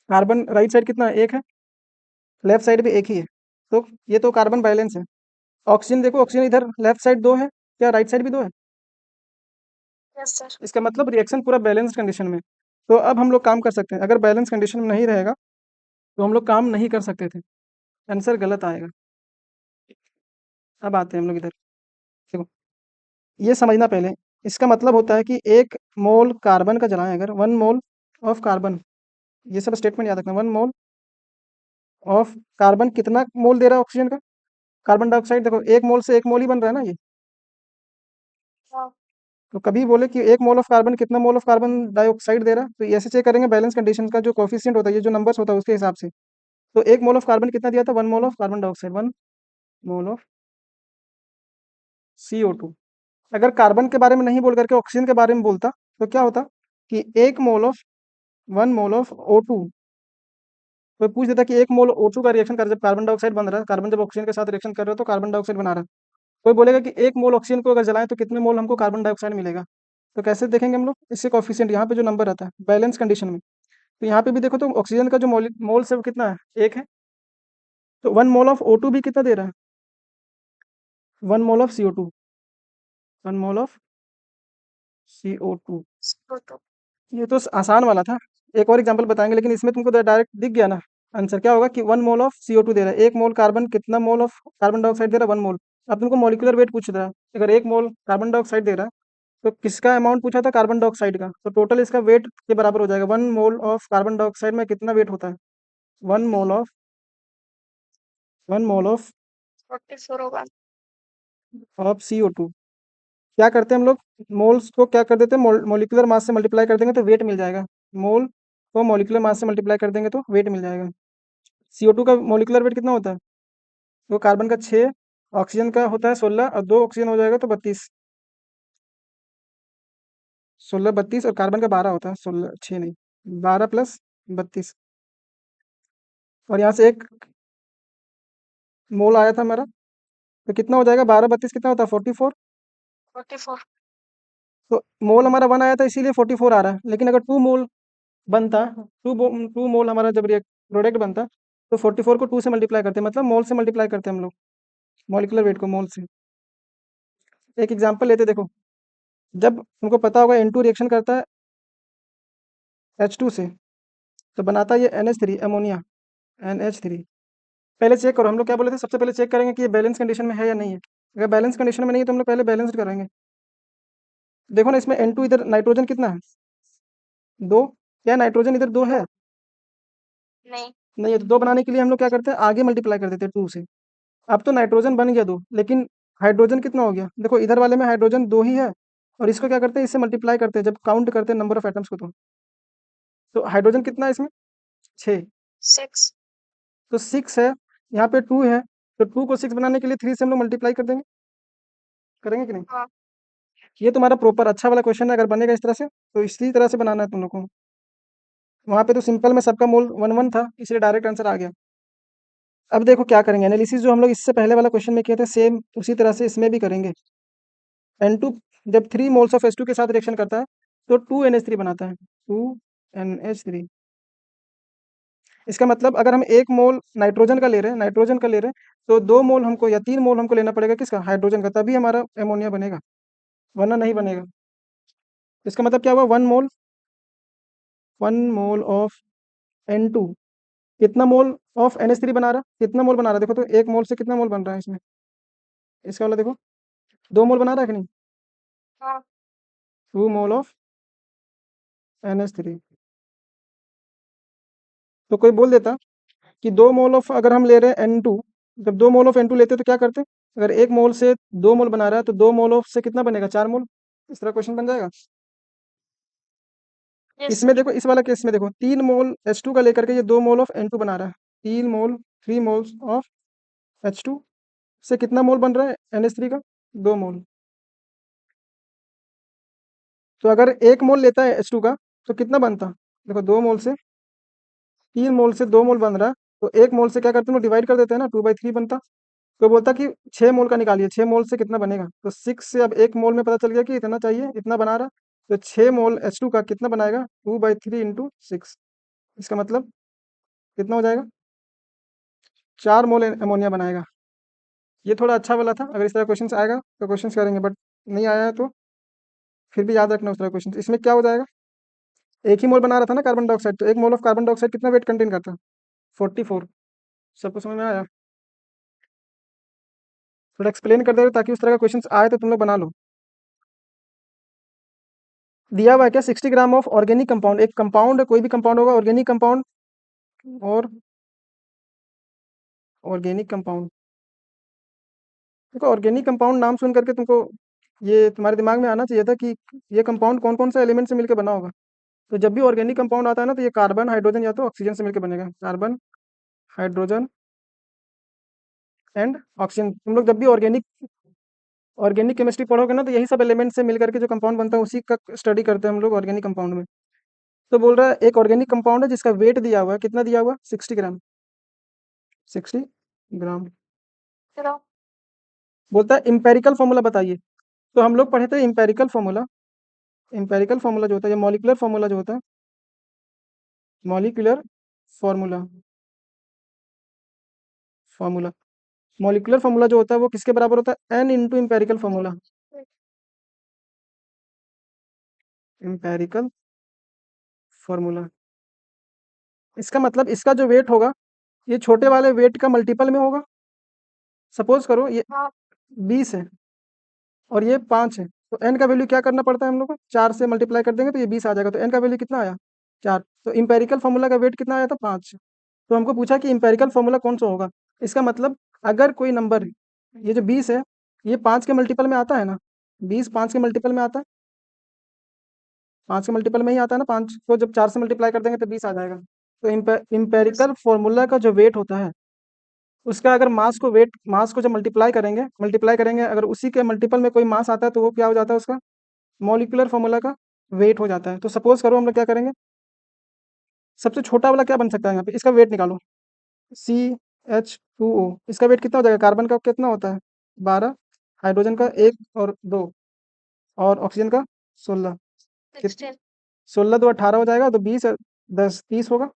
Carbon right side कितना है? एक है। लेफ्ट साइड भी एक ही है, तो ये तो कार्बन बैलेंस है। ऑक्सीजन देखो, ऑक्सीजन इधर लेफ्ट साइड दो है, क्या राइट साइड भी दो है? यस सर इसका मतलब रिएक्शन पूरा बैलेंस कंडीशन में। तो अब हम लोग काम कर सकते हैं। अगर बैलेंस कंडीशन में नहीं रहेगा तो हम लोग काम नहीं कर सकते थे, आंसर गलत आएगा। अब आते हैं हम लोग इधर। देखो, ये समझना पहले। इसका मतलब होता है कि 1 मोल कार्बन का जलाएं, अगर 1 मोल ऑफ कार्बन, ये सब स्टेटमेंट याद रखना। 1 मोल ऑफ कार्बन कितना मोल दे रहा है ऑक्सीजन का? कार्बन डाइऑक्साइड देखो, 1 मोल से 1 मोल ही बन रहा है ना ये। हाँ तो कभी बोले कि 1 मोल ऑफ कार्बन कितना मोल ऑफ कार्बन डाइऑक्साइड दे रहा है, तो ये ऐसे चेक करेंगे बैलेंस कंडीशन का जो कोफिशिएंट होता है, ये जो नंबर्स होता है उसके हिसाब से। तो 1 मोल ऑफ कार्बन कितना दिया था, 1 mole of carbon dioxide, 1 mole of CO2। अगर कार्बन के बारे में नहीं बोल करके ऑक्सीजन के बारे में बोलता तो क्या होता कि 1 मोल ऑफ O2, तो पूछ देता कि 1 मोल O2 का रिएक्शन कर, जब कार्बन डाइऑक्साइड बन रहा है, कार्बन जब ऑक्सीजन के साथ रिएक्शन कर रहा है तो कार्बन डाइऑक्साइड बना रहा है, कोई बोलेगा कि 1 मोल ऑक्सीजन को अगर जलाएं तो कितने मोल हमको कार्बन डाइऑक्साइड मिलेगा। तो कैसे देखेंगे हम लोग, इससे कॉफिशिएंट यहाँ पे जो नंबर आता है बैलेंस कंडीशन में, तो यहाँ पे भी देखो तो ऑक्सीजन का जो मोल्स है वो कितना है, 1 है। तो 1 मोल ऑफ O2 भी कितना दे रहा है, 1 mole of CO2, 1 mole of CO2। CO2। ये तो आसान वाला था। एक और एग्जांपल बताएंगे, लेकिन इसमें तुमको डायरेक्ट दिख गया ना आंसर, क्या होगा कि 1 मोल ऑफ CO2 दे रहा है, 1 मोल कार्बन कितना मोल ऑफ कार्बन डाइऑक्साइड दे रहा है, 1 मोल। अब तुमको मॉलिक्यूलर वेट पूछ रहा है, अगर 1 मोल कार्बन डाइऑक्साइड दे रहा है तो किसका अमाउंट पूछा था, कार्बन डाइऑक्साइड का, तो टोटल इसका वेट के बराबर हो जाएगा। 1 मोल ऑफ कार्बन डाइऑक्साइड में कितना वेट होता है, 1 मोल ऑफ 1 मोल ऑफ 44 होगा। CO2। क्या करते हैं हम लोग, मोल्स को क्या कर देते हैं, मोलिकुलर मास से मल्टीप्लाई कर देंगे तो वेट मिल जाएगा। मोल को मोलिकुलर मास से मल्टीप्लाई कर देंगे तो वेट मिल जाएगा। CO2 का मोलिकुलर वेट कितना होता है, वो कार्बन का 6, ऑक्सीजन का होता है 16, और 2 ऑक्सीजन हो जाएगा तो 32, 16 32, और कार्बन का 12 होता है, 16 6 नहीं, 12 प्लस 32, और यहाँ से एक मोल आया था मेरा, तो कितना हो जाएगा, 12 32 कितना होता है, 44। 44। तो मोल हमारा 1 आया था इसीलिए 44 आ रहा है, लेकिन अगर 2 मोल बनता, 2 मोल हमारा जब प्रोडक्ट बनता, तो 44 को 2 से मल्टीप्लाई करते हैं, मतलब मोल से मल्टीप्लाई करते हैं हम लोग, मॉलिकुलर वेट को मोल से। एक एग्जांपल लेते देखो, जब तुमको पता होगा N2 रिएक्शन करता है H2 से, तो बनाता है ये NH3 अमोनिया, NH3। पहले चेक करो, हम लोग क्या बोले थे, सबसे पहले चेक करेंगे कि ये बैलेंस कंडीशन में है या नहीं है। अगर बैलेंस कंडीशन में नहीं है तो हम लोग पहले बैलेंस्ड करेंगे। देखो ना इसमें N2, इधर नाइट्रोजन कितना है, 2, क्या नाइट्रोजन इधर 2 है, नहीं। नहीं है, तो 2 बनाने के लिए हम लोग क्या करते हैं, आगे मल्टीप्लाई कर देते हैं 2 से। अब तो नाइट्रोजन बन गया 2, लेकिन हाइड्रोजन कितना हो गया, देखो इधर वाले में हाइड्रोजन 2 ही है, और इसको क्या करते हैं, इससे मल्टीप्लाई करते हैं जब काउंट करते हैं नंबर ऑफ एटम्स को, तो हाइड्रोजन कितना है इसमें, 6, 6। तो 6 है, यहाँ पे 2 है, तो 2 को 6 बनाने के लिए 3 से हम लोग मल्टीप्लाई कर देंगे, करेंगे कि नहीं। हाँ। ये तुम्हारा प्रॉपर अच्छा वाला क्वेश्चन है, अगर बनेगा इस तरह से तो इसी तरह से बनाना है तुम लोग को। वहाँ पे तो सिंपल में सबका मोल 1 1 था, इसलिए डायरेक्ट आंसर आ गया। अब देखो क्या करेंगे, एनालिसिस जो हम लोग इससे पहले वाला क्वेश्चन में किए थे सेम उसी तरह से इसमें भी करेंगे। N2 जब 3 मोल्स ऑफ H2 के साथ रिएक्शन करता है तो 2NH3 बनाता है, 2NH3। इसका मतलब अगर हम 1 मोल नाइट्रोजन का ले रहे हैं, तो 2 मोल हमको या 3 मोल हमको लेना पड़ेगा किसका, हाइड्रोजन का, तभी हमारा एमोनिया बनेगा, वरना नहीं बनेगा। इसका मतलब क्या हुआ, 1 मोल ऑफ N2 कितना मोल ऑफ NH3 बना रहा, कितना मोल बना रहा, देखो तो 1 मोल से कितना मोल बन रहा है इसमें, इसका वाला देखो 2 मोल बना रहा है कि नहीं, हाँ। 2 मोल ऑफ NH3। तो कोई बोल देता कि 2 मोल ऑफ, अगर हम ले रहे हैं N2, जब 2 मोल ऑफ N2 लेते हैं तो क्या करते, अगर 1 मोल से 2 मोल बना रहा है तो 2 मोल ऑफ से कितना बनेगा, 4 मोल, इस तरह क्वेश्चन बन जाएगा। यस इसमें सर। देखो, इस वाला केस में देखो 3 मोल H2 का लेकर के ये 2 मोल ऑफ N2 बना रहा है, 3 मोल, 3 मोल्स ऑफ H2 से कितना मोल बन रहा है NH3 का, 2 मोल। तो अगर 1 मोल लेता है H2 का तो कितना बनता, देखो 2 मोल से, 3 मोल से 2 मोल बन रहा है, तो 1 मोल से क्या करते हैं, डिवाइड कर देते हैं ना, 2/3 बनता। तो बोलता कि 6 मोल का निकालिए, 6 मोल से कितना बनेगा, तो 6 से अब 1 मोल में पता चल गया कि इतना चाहिए, इतना बना रहा, तो 6 मोल H2 का कितना बनाएगा, 2/3 इंटू 6, इसका मतलब कितना हो जाएगा, 4 मोल अमोनिया बनाएगा। ये थोड़ा अच्छा वाला था, अगर इस तरह क्वेश्चन आएगा तो क्वेश्चन करेंगे, बट नहीं आया है तो फिर भी याद रखना उस तरह क्वेश्चन। इसमें क्या हो जाएगा, एक ही मोल बना रहा था ना कार्बन डाइऑक्साइड, तो 1 मोल ऑफ कार्बन डाइऑक्साइड कितना वेट कंटेन करता है, 44। सबको समझ में आया, थोड़ा एक्सप्लेन कर दे रहे ताकि उस तरह का क्वेश्चन आए तो तुम लोग बना लो। दिया हुआ है क्या, 60 ग्राम ऑफ ऑर्गेनिक कंपाउंड, एक कंपाउंड है, कोई भी कंपाउंड होगा, ऑर्गेनिक कंपाउंड, और ऑर्गेनिक कंपाउंड, देखो ऑर्गेनिक कंपाउंड नाम सुन करके तुमको ये तुम्हारे दिमाग में आना चाहिए था कि ये कंपाउंड कौन कौन सा एलिमेंट से मिलकर बना होगा। तो जब भी ऑर्गेनिक कंपाउंड आता है ना, तो ये कार्बन हाइड्रोजन या तो ऑक्सीजन से मिलकर बनेगा। Carbon hydrogen and oxygen. तुम लोग जब भी ऑर्गेनिक ऑर्गेनिक केमिस्ट्री पढ़ोगे ना, तो यही सब एलिमेंट से मिलकर के जो कंपाउंड बनता है उसी का स्टडी करते हैं हम लोग ऑर्गेनिक कंपाउंड में। तो बोल रहा है एक ऑर्गेनिक कंपाउंड है जिसका वेट दिया हुआ है, कितना दिया हुआ है? 60 ग्राम। 60 ग्राम। चलो। बोलता है इम्पेरिकल फॉर्मूला बताइए। तो हम लोग पढ़े थे इम्पेरिकल फॉर्मूला। इम्पेरिकल फॉर्मूला जो होता है, या मॉलिकुलर फॉर्मूला जो होता है, molecular formula formula molecular formula जो होता है वो किसके बराबर होता है? N into empirical formula. Empirical formula, इसका मतलब इसका जो वेट होगा ये छोटे वाले वेट का मल्टीपल में होगा। सपोज करो ये हाँ 20 है और ये 5 है, तो एन का वैल्यू क्या करना पड़ता है हम लोग को? 4 से मल्टीप्लाई कर देंगे तो ये 20 आ जाएगा। तो एन का वैल्यू कितना आया? 4। तो इम्पेरिकल फॉर्मूला का वेट कितना आया था? 5। तो हमको पूछा कि इम्पेरिकल फॉर्मूला कौन सा होगा। इसका मतलब अगर कोई नंबर, ये जो 20 है, ये 5 के मल्टीपल में आता है ना, 20 5 के मल्टीपल में आता है, 5 के मल्टीपल में ही आता है ना 5, तो जब 4 से मल्टीप्लाई कर देंगे तो 20 आ जाएगा। तो इम्पेरिकल फॉर्मूला का जो वेट होता है, उसका अगर मास को जब मल्टीप्लाई करेंगे अगर उसी के मल्टीपल में कोई मास आता है तो वो क्या हो जाता है? उसका मॉलिक्यूलर फॉर्मूला का वेट हो जाता है। तो सपोज करो हम लोग क्या करेंगे, सबसे छोटा वाला क्या बन सकता है यहाँ पे, इसका वेट निकालो। CH2O, इसका वेट कितना हो जाएगा? कार्बन का कितना होता है? 12, हाइड्रोजन का 1 और 2, और ऑक्सीजन का 16। कित 16। 16 2 18 हो जाएगा, तो 20 10 30 होगा।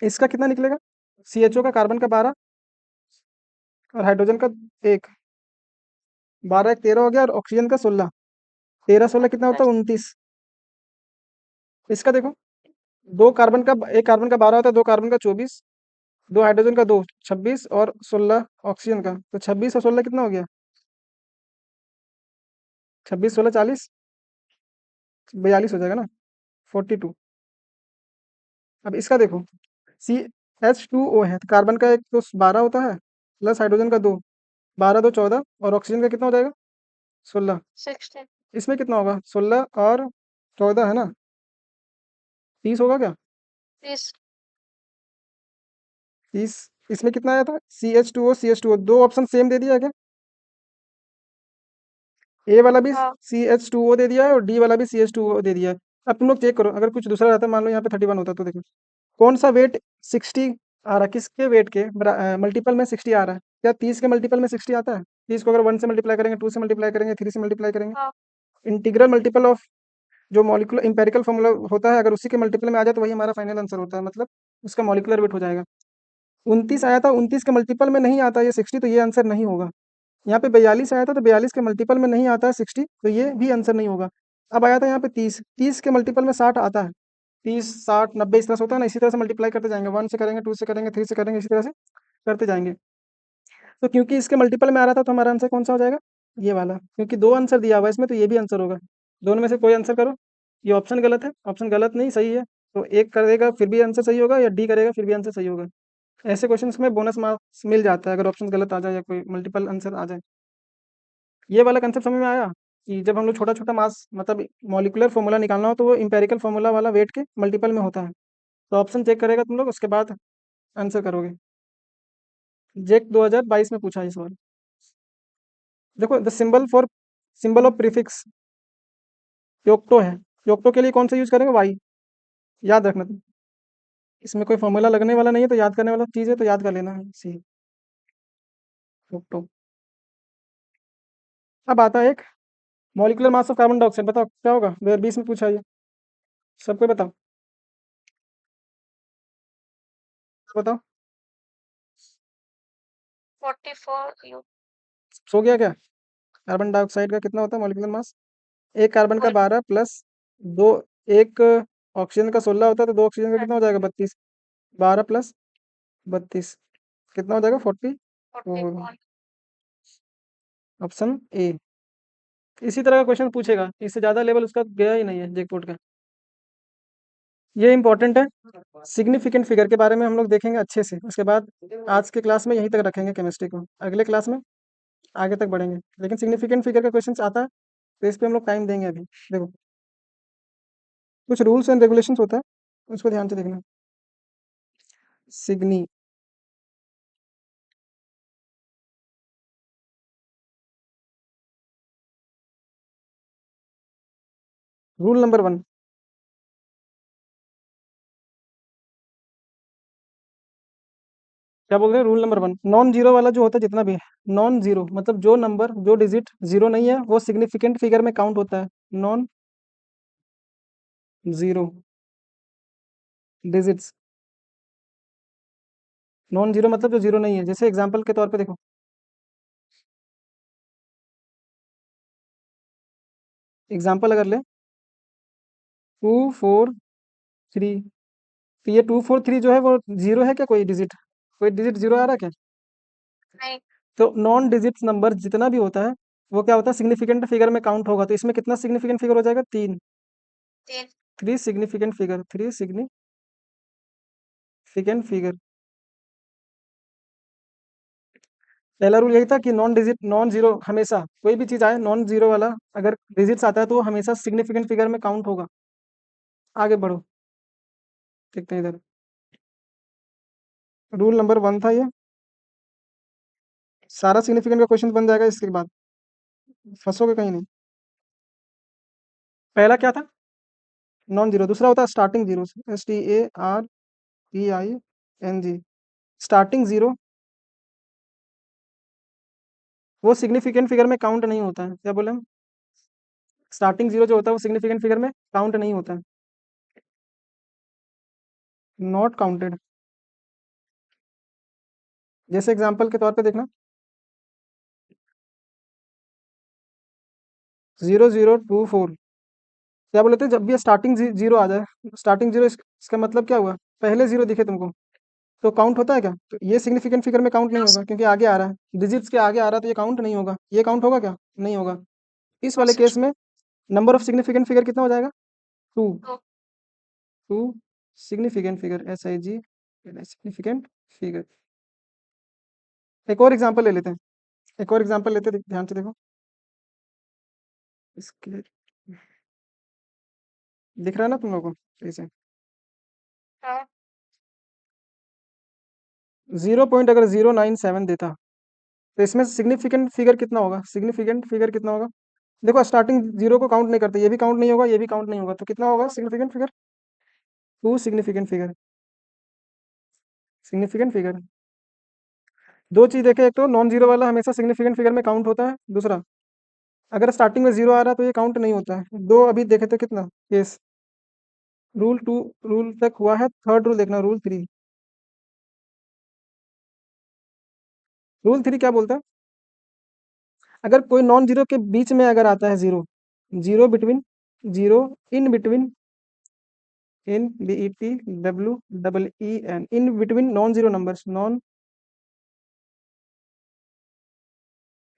इसका कितना निकलेगा? CHO का, कार्बन का 12 और हाइड्रोजन का 1, 12 1 13 हो गया, और ऑक्सीजन का 16। 13 16 कितना होता है? 29। इसका देखो, एक कार्बन का 12 होता है, 2 कार्बन का 24, 2 हाइड्रोजन का 2 26, और 16 ऑक्सीजन का। तो 26 और 16 कितना हो गया? 26 16 40, 42 हो जाएगा ना, 42। अब इसका देखो, CH2O है, तो कार्बन का एक तो 12 होता है, प्लस हाइड्रोजन का 2, 12 2 14, और ऑक्सीजन का कितना हो जाएगा? 16। 16। इसमें कितना होगा? 16 और 14 है ना, 30 होगा क्या? 30। 30। इसमें कितना आया था? CH2O दो ऑप्शन सेम दे दिया है क्या? ए वाला भी हाँ CH2O दे दिया है और डी वाला भी CH2O दे दिया है। अब तुम लोग चेक करो, अगर कुछ दूसरा रहता, मान लो यहाँ पे 31 होता, तो देखो कौन सा वेट 60 आ रहा है, किसके वेट के मल्टीपल में 60 आ रहा है? क्या 30 के मल्टीपल में 60 आता है? 30 को अगर 1 से मल्टीप्लाई करेंगे, 2 से मल्टीप्लाई करेंगे, 3 से मल्टीप्लाई करेंगे, हाँ इंटीग्रल मल्टीपल ऑफ जो मॉलिकुलर इंपेरिकल फॉर्मूला होता है, अगर उसी के मल्टीपल में आ जाए तो वही हमारा फाइनल आंसर होता है, मतलब उसका मॉलिकुलर वेट हो जाएगा। 29 आया था, 29 के मल्टीपल में नहीं आता ये 60, तो ये आंसर नहीं होगा। यहाँ पे 42 आया था, तो 42 के मल्टीपल में नहीं आता है 60, तो ये भी आंसर नहीं होगा। अब आया था यहाँ पे 30, 30 के मल्टीपल में 60 आता है, 30 60 90 इस तरह से होता है ना, इसी तरह से मल्टीप्लाई करते जाएंगे, 1 से करेंगे, 2 से करेंगे, 3 से करेंगे, इसी तरह से करते जाएंगे। तो क्योंकि इसके मल्टीपल में आ रहा था, तो हमारा आंसर कौन सा हो जाएगा? ये वाला, क्योंकि दो आंसर दिया हुआ है इसमें, तो ये भी आंसर होगा। दोनों में से कोई आंसर करो। ये ऑप्शन गलत है, ऑप्शन गलत नहीं सही है, तो एक करेगा फिर भी आंसर सही होगा, या डी करेगा फिर भी आंसर सही होगा। ऐसे क्वेश्चंस में बोनस मार्क्स मिल जाता है अगर ऑप्शन गलत आ जाए या कोई मल्टीपल आंसर आ जाए। ये वाला कंसेप्ट समझ में आया कि जब हम लोग छोटा छोटा मास मतलब मॉलिकुलर फॉर्मूला निकालना हो, तो वो इंपेरिकल फॉर्मूला वाला वेट के मल्टीपल में होता है। तो ऑप्शन चेक करेगा तुम लोग, उसके बाद आंसर करोगे। जेक 2022 में पूछा है इस सवाल। देखो, द सिंबल ऑफ प्रीफिक्स योक्टो है। योक्टो के लिए कौन सा यूज करेंगे? वाई। याद रखना तुम, इसमें कोई फॉर्मूला लगने वाला नहीं है, तो याद करने वाला चीज है, तो याद कर लेना है सी योक्टो। अब आता है एक molecular mass of carbon dioxide, बताओ क्या होगा? 2020 में पूछा है ये, सबको बताओ, बताओ। 44 U। सो गया क्या? कार्बन डाइऑक्साइड का कितना होता है मॉलिक्यूलर मास? एक कार्बन का और 12 प्लस दो, एक ऑक्सीजन का 16 होता है, तो दो ऑक्सीजन का कितना हो जाएगा? 32। 12 प्लस 32 कितना हो जाएगा? 40 होगा। 41। Option A. इसी तरह का क्वेश्चन पूछेगा, इससे ज़्यादा लेवल उसका गया ही नहीं है जैकपॉट का। ये इंपॉर्टेंट है। सिग्निफिकेंट फिगर के बारे में हम लोग देखेंगे अच्छे से, उसके बाद आज के क्लास में यहीं तक रखेंगे केमिस्ट्री को। अगले क्लास में आगे तक बढ़ेंगे, लेकिन सिग्निफिकेंट फिगर का क्वेश्चन आता है तो इस पे हम लोग टाइम देंगे अभी। देखो, कुछ रूल्स एंड रेगुलेशंस होता है, उसको ध्यान से देखना। सिग्नी, रूल नंबर 1, क्या बोल रहे हैं? रूल नंबर 1, नॉन जीरो वाला जो होता है जितना भी है, नॉन जीरो मतलब जो नंबर जो डिजिट जीरो नहीं है वो सिग्निफिकेंट फिगर में काउंट होता है। Non zero digits, non zero मतलब जो जीरो नहीं है। जैसे एग्जांपल के तौर पे देखो, एग्जांपल अगर ले 2 4 3, तो ये 2 4 3 जो है वो जीरो है क्या? कोई डिजिट जीरो आ रहा है क्या? नहीं। तो नॉन डिजिट्स नंबर जितना भी होता है वो क्या होता है? सिग्निफिकेंट फिगर में काउंट होगा। तो इसमें कितना सिग्निफिकेंट फिगर हो जाएगा? 3। 3। 3 सिग्निफिकेंट फिगर, 3 सिग्निफिकेंट फिगर। पहला रूल यही था कि नॉन डिजिट, नॉन जीरो हमेशा कोई भी चीज आए नॉन जीरो वाला अगर डिजिट्स आता है तो वो हमेशा सिग्निफिकेंट फिगर में काउंट होगा। आगे बढ़ो, देखते हैं इधर। रूल नंबर 1 था ये, सारा सिग्निफिकेंट का क्वेश्चन बन जाएगा इसके बाद, फंसोगे कहीं नहीं। पहला क्या था? Non zero. दूसरा होता है starting zero, STARTING, starting zero वो सिग्निफिकेंट फिगर में काउंट नहीं होता है। क्या बोले हम? स्टार्टिंग जीरो जो होता है वो सिग्निफिकेंट फिगर में काउंट नहीं होता है, नॉट काउंटेड। जैसे एग्जांपल के तौर पे देखना, 0024, क्या बोले थे? जब भी स्टार्टिंग जीरो आ जाए, स्टार्टिंग जीरो, इसका मतलब क्या हुआ? पहले जीरो दिखे तुमको तो काउंट होता है क्या? तो ये सिग्निफिकेंट फिगर में काउंट नहीं होगा क्योंकि आगे आ रहा है, डिजिट्स के आगे आ रहा है, तो ये काउंट नहीं होगा। ये काउंट होगा क्या? नहीं होगा। इस वाले केस में नंबर ऑफ सिग्निफिकेंट फिगर कितना हो जाएगा? 2। 2 significant figure, SIG significant figure. एक और एग्जांपल ले लेते हैं, एक और एग्जांपल लेते हैं, ध्यान से देखो। इसके दिख रहा है ना तुम लोगों को? इसे हाँ। 0 अगर 097 देता तो इसमें सिग्निफिकेंट फिगर कितना होगा? सिग्निफिकेंट फिगर कितना होगा? देखो, स्टार्टिंग जीरो को काउंट नहीं करते, ये भी काउंट नहीं होगा, ये भी काउंट नहीं होगा, तो कितना होगा significant figure? 2 significant figure, significant figure. दो चीज देखे, एक तो नॉन जीरो वाला हमेशा सिग्निफिकेंट फिगर में काउंट होता है, दूसरा अगर स्टार्टिंग में जीरो आ रहा है तो ये काउंट नहीं होता है। दो अभी देखे थे कितना केस। रूल 2, रूल तक हुआ है, थर्ड रूल देखना, रूल 3। रूल 3 क्या बोलता है? अगर कोई नॉन जीरो के बीच में अगर आता है zero, zero between, zero in between, INBETWEEN, in between non zero numbers, non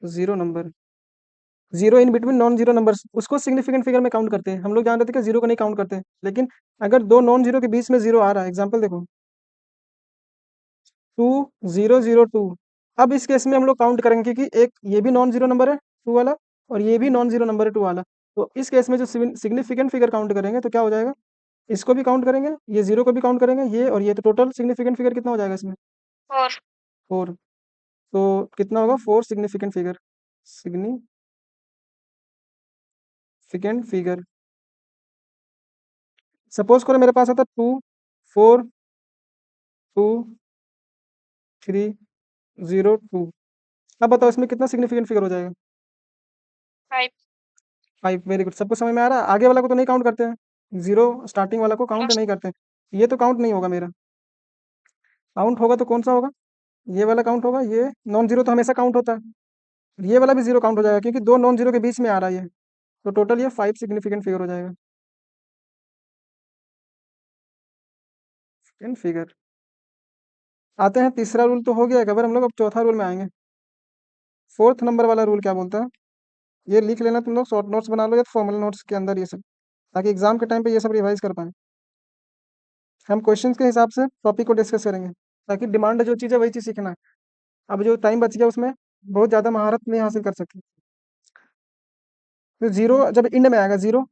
zero number, zero in between non zero numbers, उसको सिग्निफिकेंट फिगर में काउंट करते हैं। हम लोग जान रहे थे कि जीरो को नहीं काउंट करते, लेकिन अगर दो नॉन जीरो के बीच में जीरो आ रहा है, एग्जांपल देखो 2002, अब इस केस में हम लोग काउंट करेंगे क्योंकि एक ये भी नॉन जीरो नंबर है टू वाला, और ये भी नॉन जीरो नंबर है टू वाला। तो इस केस में जो सिग्निफिकेंट फिगर काउंट करेंगे तो क्या हो जाएगा? इसको भी काउंट करेंगे, ये जीरो को भी काउंट करेंगे, ये और ये, तो टोटल सिग्निफिकेंट फिगर कितना हो जाएगा इसमें? 4। 4। तो कितना होगा? 4 significant figure, significant figure. Suppose करो मेरे पास आता 2 4 2 3 0 2, अब बताओ इसमें कितना सिग्निफिकेंट फिगर हो जाएगा? 5। 5। वेरी गुड, सबको समझ में आ रहा है? आगे वाला को तो नहीं काउंट करते हैं, जीरो स्टार्टिंग वाला को काउंट नहीं करते हैं, ये तो काउंट नहीं होगा मेरा। काउंट होगा तो कौन सा होगा? ये वाला काउंट होगा, ये नॉन जीरो तो हमेशा काउंट होता है, ये वाला भी जीरो काउंट हो जाएगा क्योंकि दो नॉन जीरो के बीच में आ रहा है ये। तो टोटल ये 5 सिग्निफिकेंट फिगर हो जाएगा, इन फिगर। आते हैं, तीसरा रूल तो हो गया कवर हम लोग, अब चौथा रूल में आएंगे। फोर्थ नंबर वाला रूल क्या बोलता है? ये लिख लेना तुम लोग, शॉर्ट नोट्स बना लो या फॉर्मल नोट्स के अंदर ये सब, ताकि एग्जाम के टाइम पे ये सब रिवाइज कर पाए। हम क्वेश्चंस के हिसाब से टॉपिक को डिस्कस करेंगे, ताकि डिमांड जो चीज़ है वही चीज़ सीखना है। अब जो टाइम बच गया उसमें बहुत ज़्यादा महारत नहीं हासिल कर सकते। तो 0 जब इंड में आएगा, 0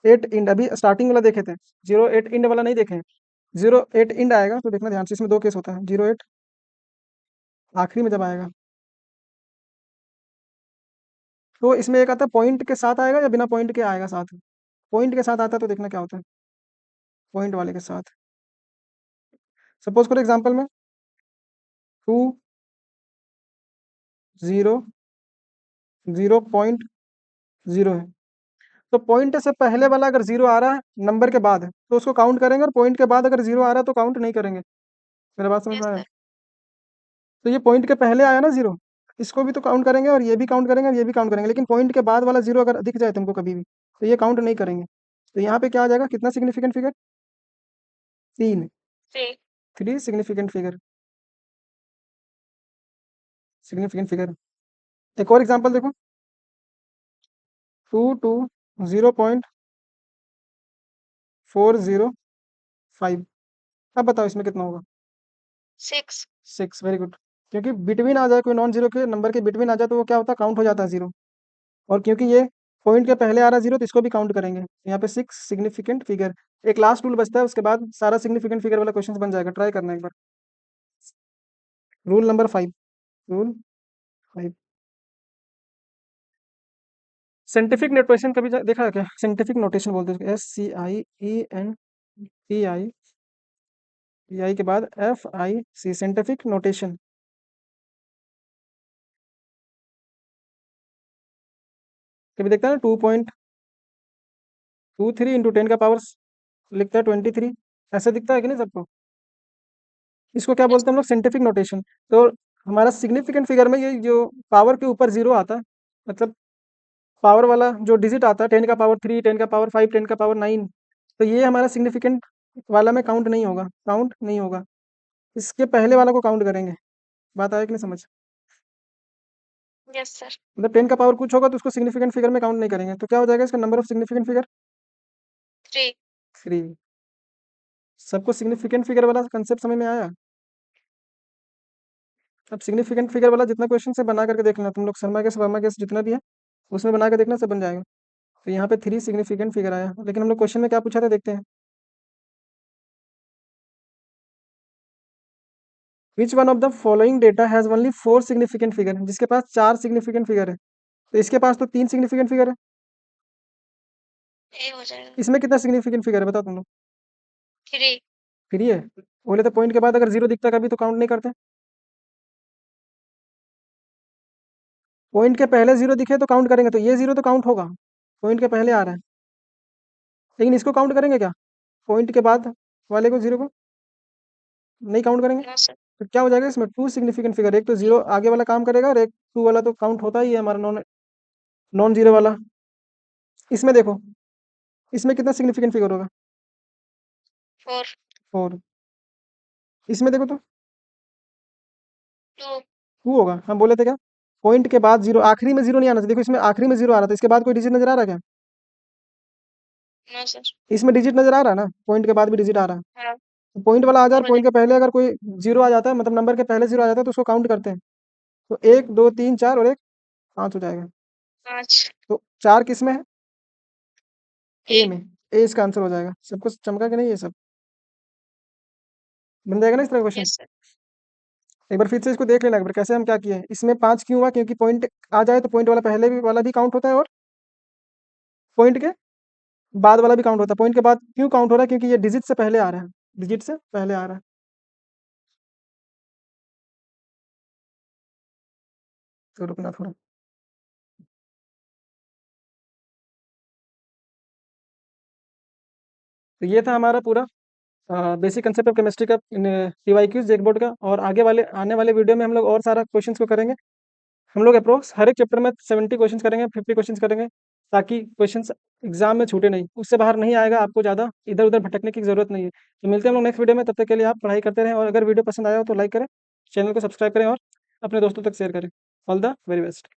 8 इंड, अभी स्टार्टिंग वाला देखे थे, 0 8 इंड वाला नहीं देखे हैं। 0 8 इंड आएगा तो देखना ध्यान से, इसमें 2 केस होता है, 0 8 आखिरी में जब आएगा तो इसमें एक आता है पॉइंट के साथ आएगा या बिना पॉइंट के आएगा साथ। पॉइंट के साथ आता है तो देखना क्या होता है, पॉइंट वाले के साथ। सपोज करो एग्जांपल में 2 0 0.0 है, तो पॉइंट से पहले वाला अगर 0 आ रहा है नंबर के बाद है तो उसको काउंट करेंगे, और पॉइंट के बाद अगर 0 आ रहा है तो काउंट नहीं करेंगे। मेरा बात समझ यस में आया? सर। तो ये पॉइंट के पहले आया ना 0, इसको भी तो काउंट करेंगे और ये भी काउंट करेंगे और ये भी काउंट करेंगे, लेकिन पॉइंट के बाद वाला 0 अगर दिख जाए तुमको कभी भी तो ये काउंट नहीं करेंगे। तो यहाँ पे क्या आ जाएगा, कितना significant figure, 3, 3 3 significant figure, significant figure. एक और एग्जांपल देखो, 2 2 0.405। अब बताओ इसमें कितना होगा। 6 6, वेरी गुड। क्योंकि बिटवीन आ जाए, कोई नॉन जीरो के नंबर के बिटवीन आ जाए तो वो क्या होता है, काउंट हो जाता है 0। और क्योंकि ये पॉइंट के पहले आ रहा है 0 तो इसको भी काउंट करेंगे। यहाँ पे 6 सिग्निफिकेंट फिगर। एक लास्ट रूल बचता है, उसके बाद सारा सिग्निफिकेंट फिगर वाला क्वेश्चन बन जाएगा, ट्राई करना एक बार। Rule number 5, rule 5। Scientific notation कभी देखा है क्या? साइंटिफिक नोटेशन बोलते हैं SCIENTI, PI के बाद FIC, साइंटिफिक नोटेशन। कभी देखता है ना, 2.23 इंटू 10 का पावर लिखता है 23, ऐसा दिखता है कि नहीं सबको? इसको क्या यस बोलते हैं हम लोग, साइंटिफिक नोटेशन। तो हमारा सिग्निफिकेंट फिगर में ये जो पावर के ऊपर 0 आता है, मतलब पावर वाला जो डिजिट आता है, 10 का पावर 3, 10 का पावर 5, 10 का पावर 9, तो ये हमारा सिग्निफिकेंट वाला में काउंट नहीं होगा, काउंट नहीं होगा। इसके पहले वाला को काउंट करेंगे। बात आया कि नहीं समझ? Yes sir. मतलब 10 का पावर कुछ होगा तो उसको सिग्निफिकेंट फिगर में काउंट नहीं करेंगे, तो क्या हो जाएगा इसका नंबर ऑफ सिग्निफिकेंट फिगर, 3 3। सबको सिग्निफिकेंट फिगर वाला कंसेप्ट समझ में आया? अब सिग्निफिकेंट फिगर वाला जितना क्वेश्चन से बना करके देख लेना तुम लोग, शर्मा के वर्मा के जितना भी है उसमें बना के देखना, सब बन जाएगा। तो यहाँ पे 3 सिग्निफिकेंट फिगर आया, लेकिन हम लोग क्वेश्चन में क्या पूछा था देखते हैं। Which one of the following data has only 4 significant figure, जिसके पास 4 सिग्निफिकेंट फिगर है, तो इसके पास तो 3 सिग्निफिकेंट फिगर है। ए हो जाएगा। इसमें कितना सिग्निफिकेंट फिगर है बताओ तुम लोग? 3 फिर ये बोले तो पॉइंट के बाद अगर 0 दिखता कभी तो काउंट नहीं करते, पॉइंट के पहले 0 दिखे तो काउंट करेंगे, तो ये 0 तो काउंट होगा, पॉइंट के पहले आ रहा है। लेकिन इसको काउंट करेंगे क्या, पॉइंट के बाद वाले को, 0 को नहीं काउंट करेंगे। No sir. तो क्या हो जाएगा इसमें, 2 सिग्निफिकेंट फिगर, एक तो 0 आगे वाला काम करेगा और एक 2 वाला तो काउंट होता ही है हमारा, नॉन नॉन जीरो वाला। इसमें देखो, इसमें कितना सिग्निफिकेंट फिगर होगा, 4 4। इसमें देखो तो 2 2 होगा। हम बोले थे क्या, पॉइंट के बाद 0, आखिरी में 0 नहीं आना चाहिए। देखो इसमें आखिरी में 0 आ रहा था, इसके बाद कोई डिजिट नजर आ रहा है क्या? No sir. इसमें डिजिट नजर आ रहा है ना, पॉइंट के बाद भी डिजिट आ रहा है। हाँ तो पॉइंट वाला आ जाए, 4 हो पॉइंट के जाएगा। पहले अगर कोई 0 आ जाता है, मतलब नंबर के पहले 0 आ जाता है तो उसको काउंट करते हैं। तो 1 2 3 4 और एक 5 हो जाएगा। 5 तो 4 किस में है, ए ए। में। ए इसका आंसर हो जाएगा। सबको चमका कि नहीं ये सब? बन जाएगा ना इस तरह क्वेश्चन? Yes sir. एक बार फिर से इसको देख लेना एक बार, कैसे हम क्या किए हैं। इसमें 5 क्यों हुआ, क्योंकि पॉइंट आ जाए तो पॉइंट वाला पहले भी वाला भी काउंट होता है, और पॉइंट के बाद वाला भी काउंट होता है। पॉइंट के बाद क्यों काउंट हो रहा है, क्योंकि ये डिजिट से पहले आ रहा है, डिजिट से पहले आ रहा है। तो रुकना थोड़ा। तो ये था हमारा पूरा बेसिक कंसेप्ट ऑफ केमिस्ट्री का, PYQ जेक बोर्ड का। और आगे वाले आने वाले वीडियो में हम लोग और सारा क्वेश्चंस को करेंगे। हम लोग अप्रोक्स हर एक चैप्टर में 70 क्वेश्चन करेंगे, 50 क्वेश्चन करेंगे, ताकि क्वेश्चंस एग्जाम में छूटे नहीं, उससे बाहर नहीं आएगा, आपको ज़्यादा इधर उधर भटकने की जरूरत नहीं है। तो मिलते हैं हम लोग नेक्स्ट वीडियो में, तब तक के लिए आप पढ़ाई करते रहें, और अगर वीडियो पसंद आया हो तो लाइक करें, चैनल को सब्सक्राइब करें और अपने दोस्तों तक शेयर करें। All the very best.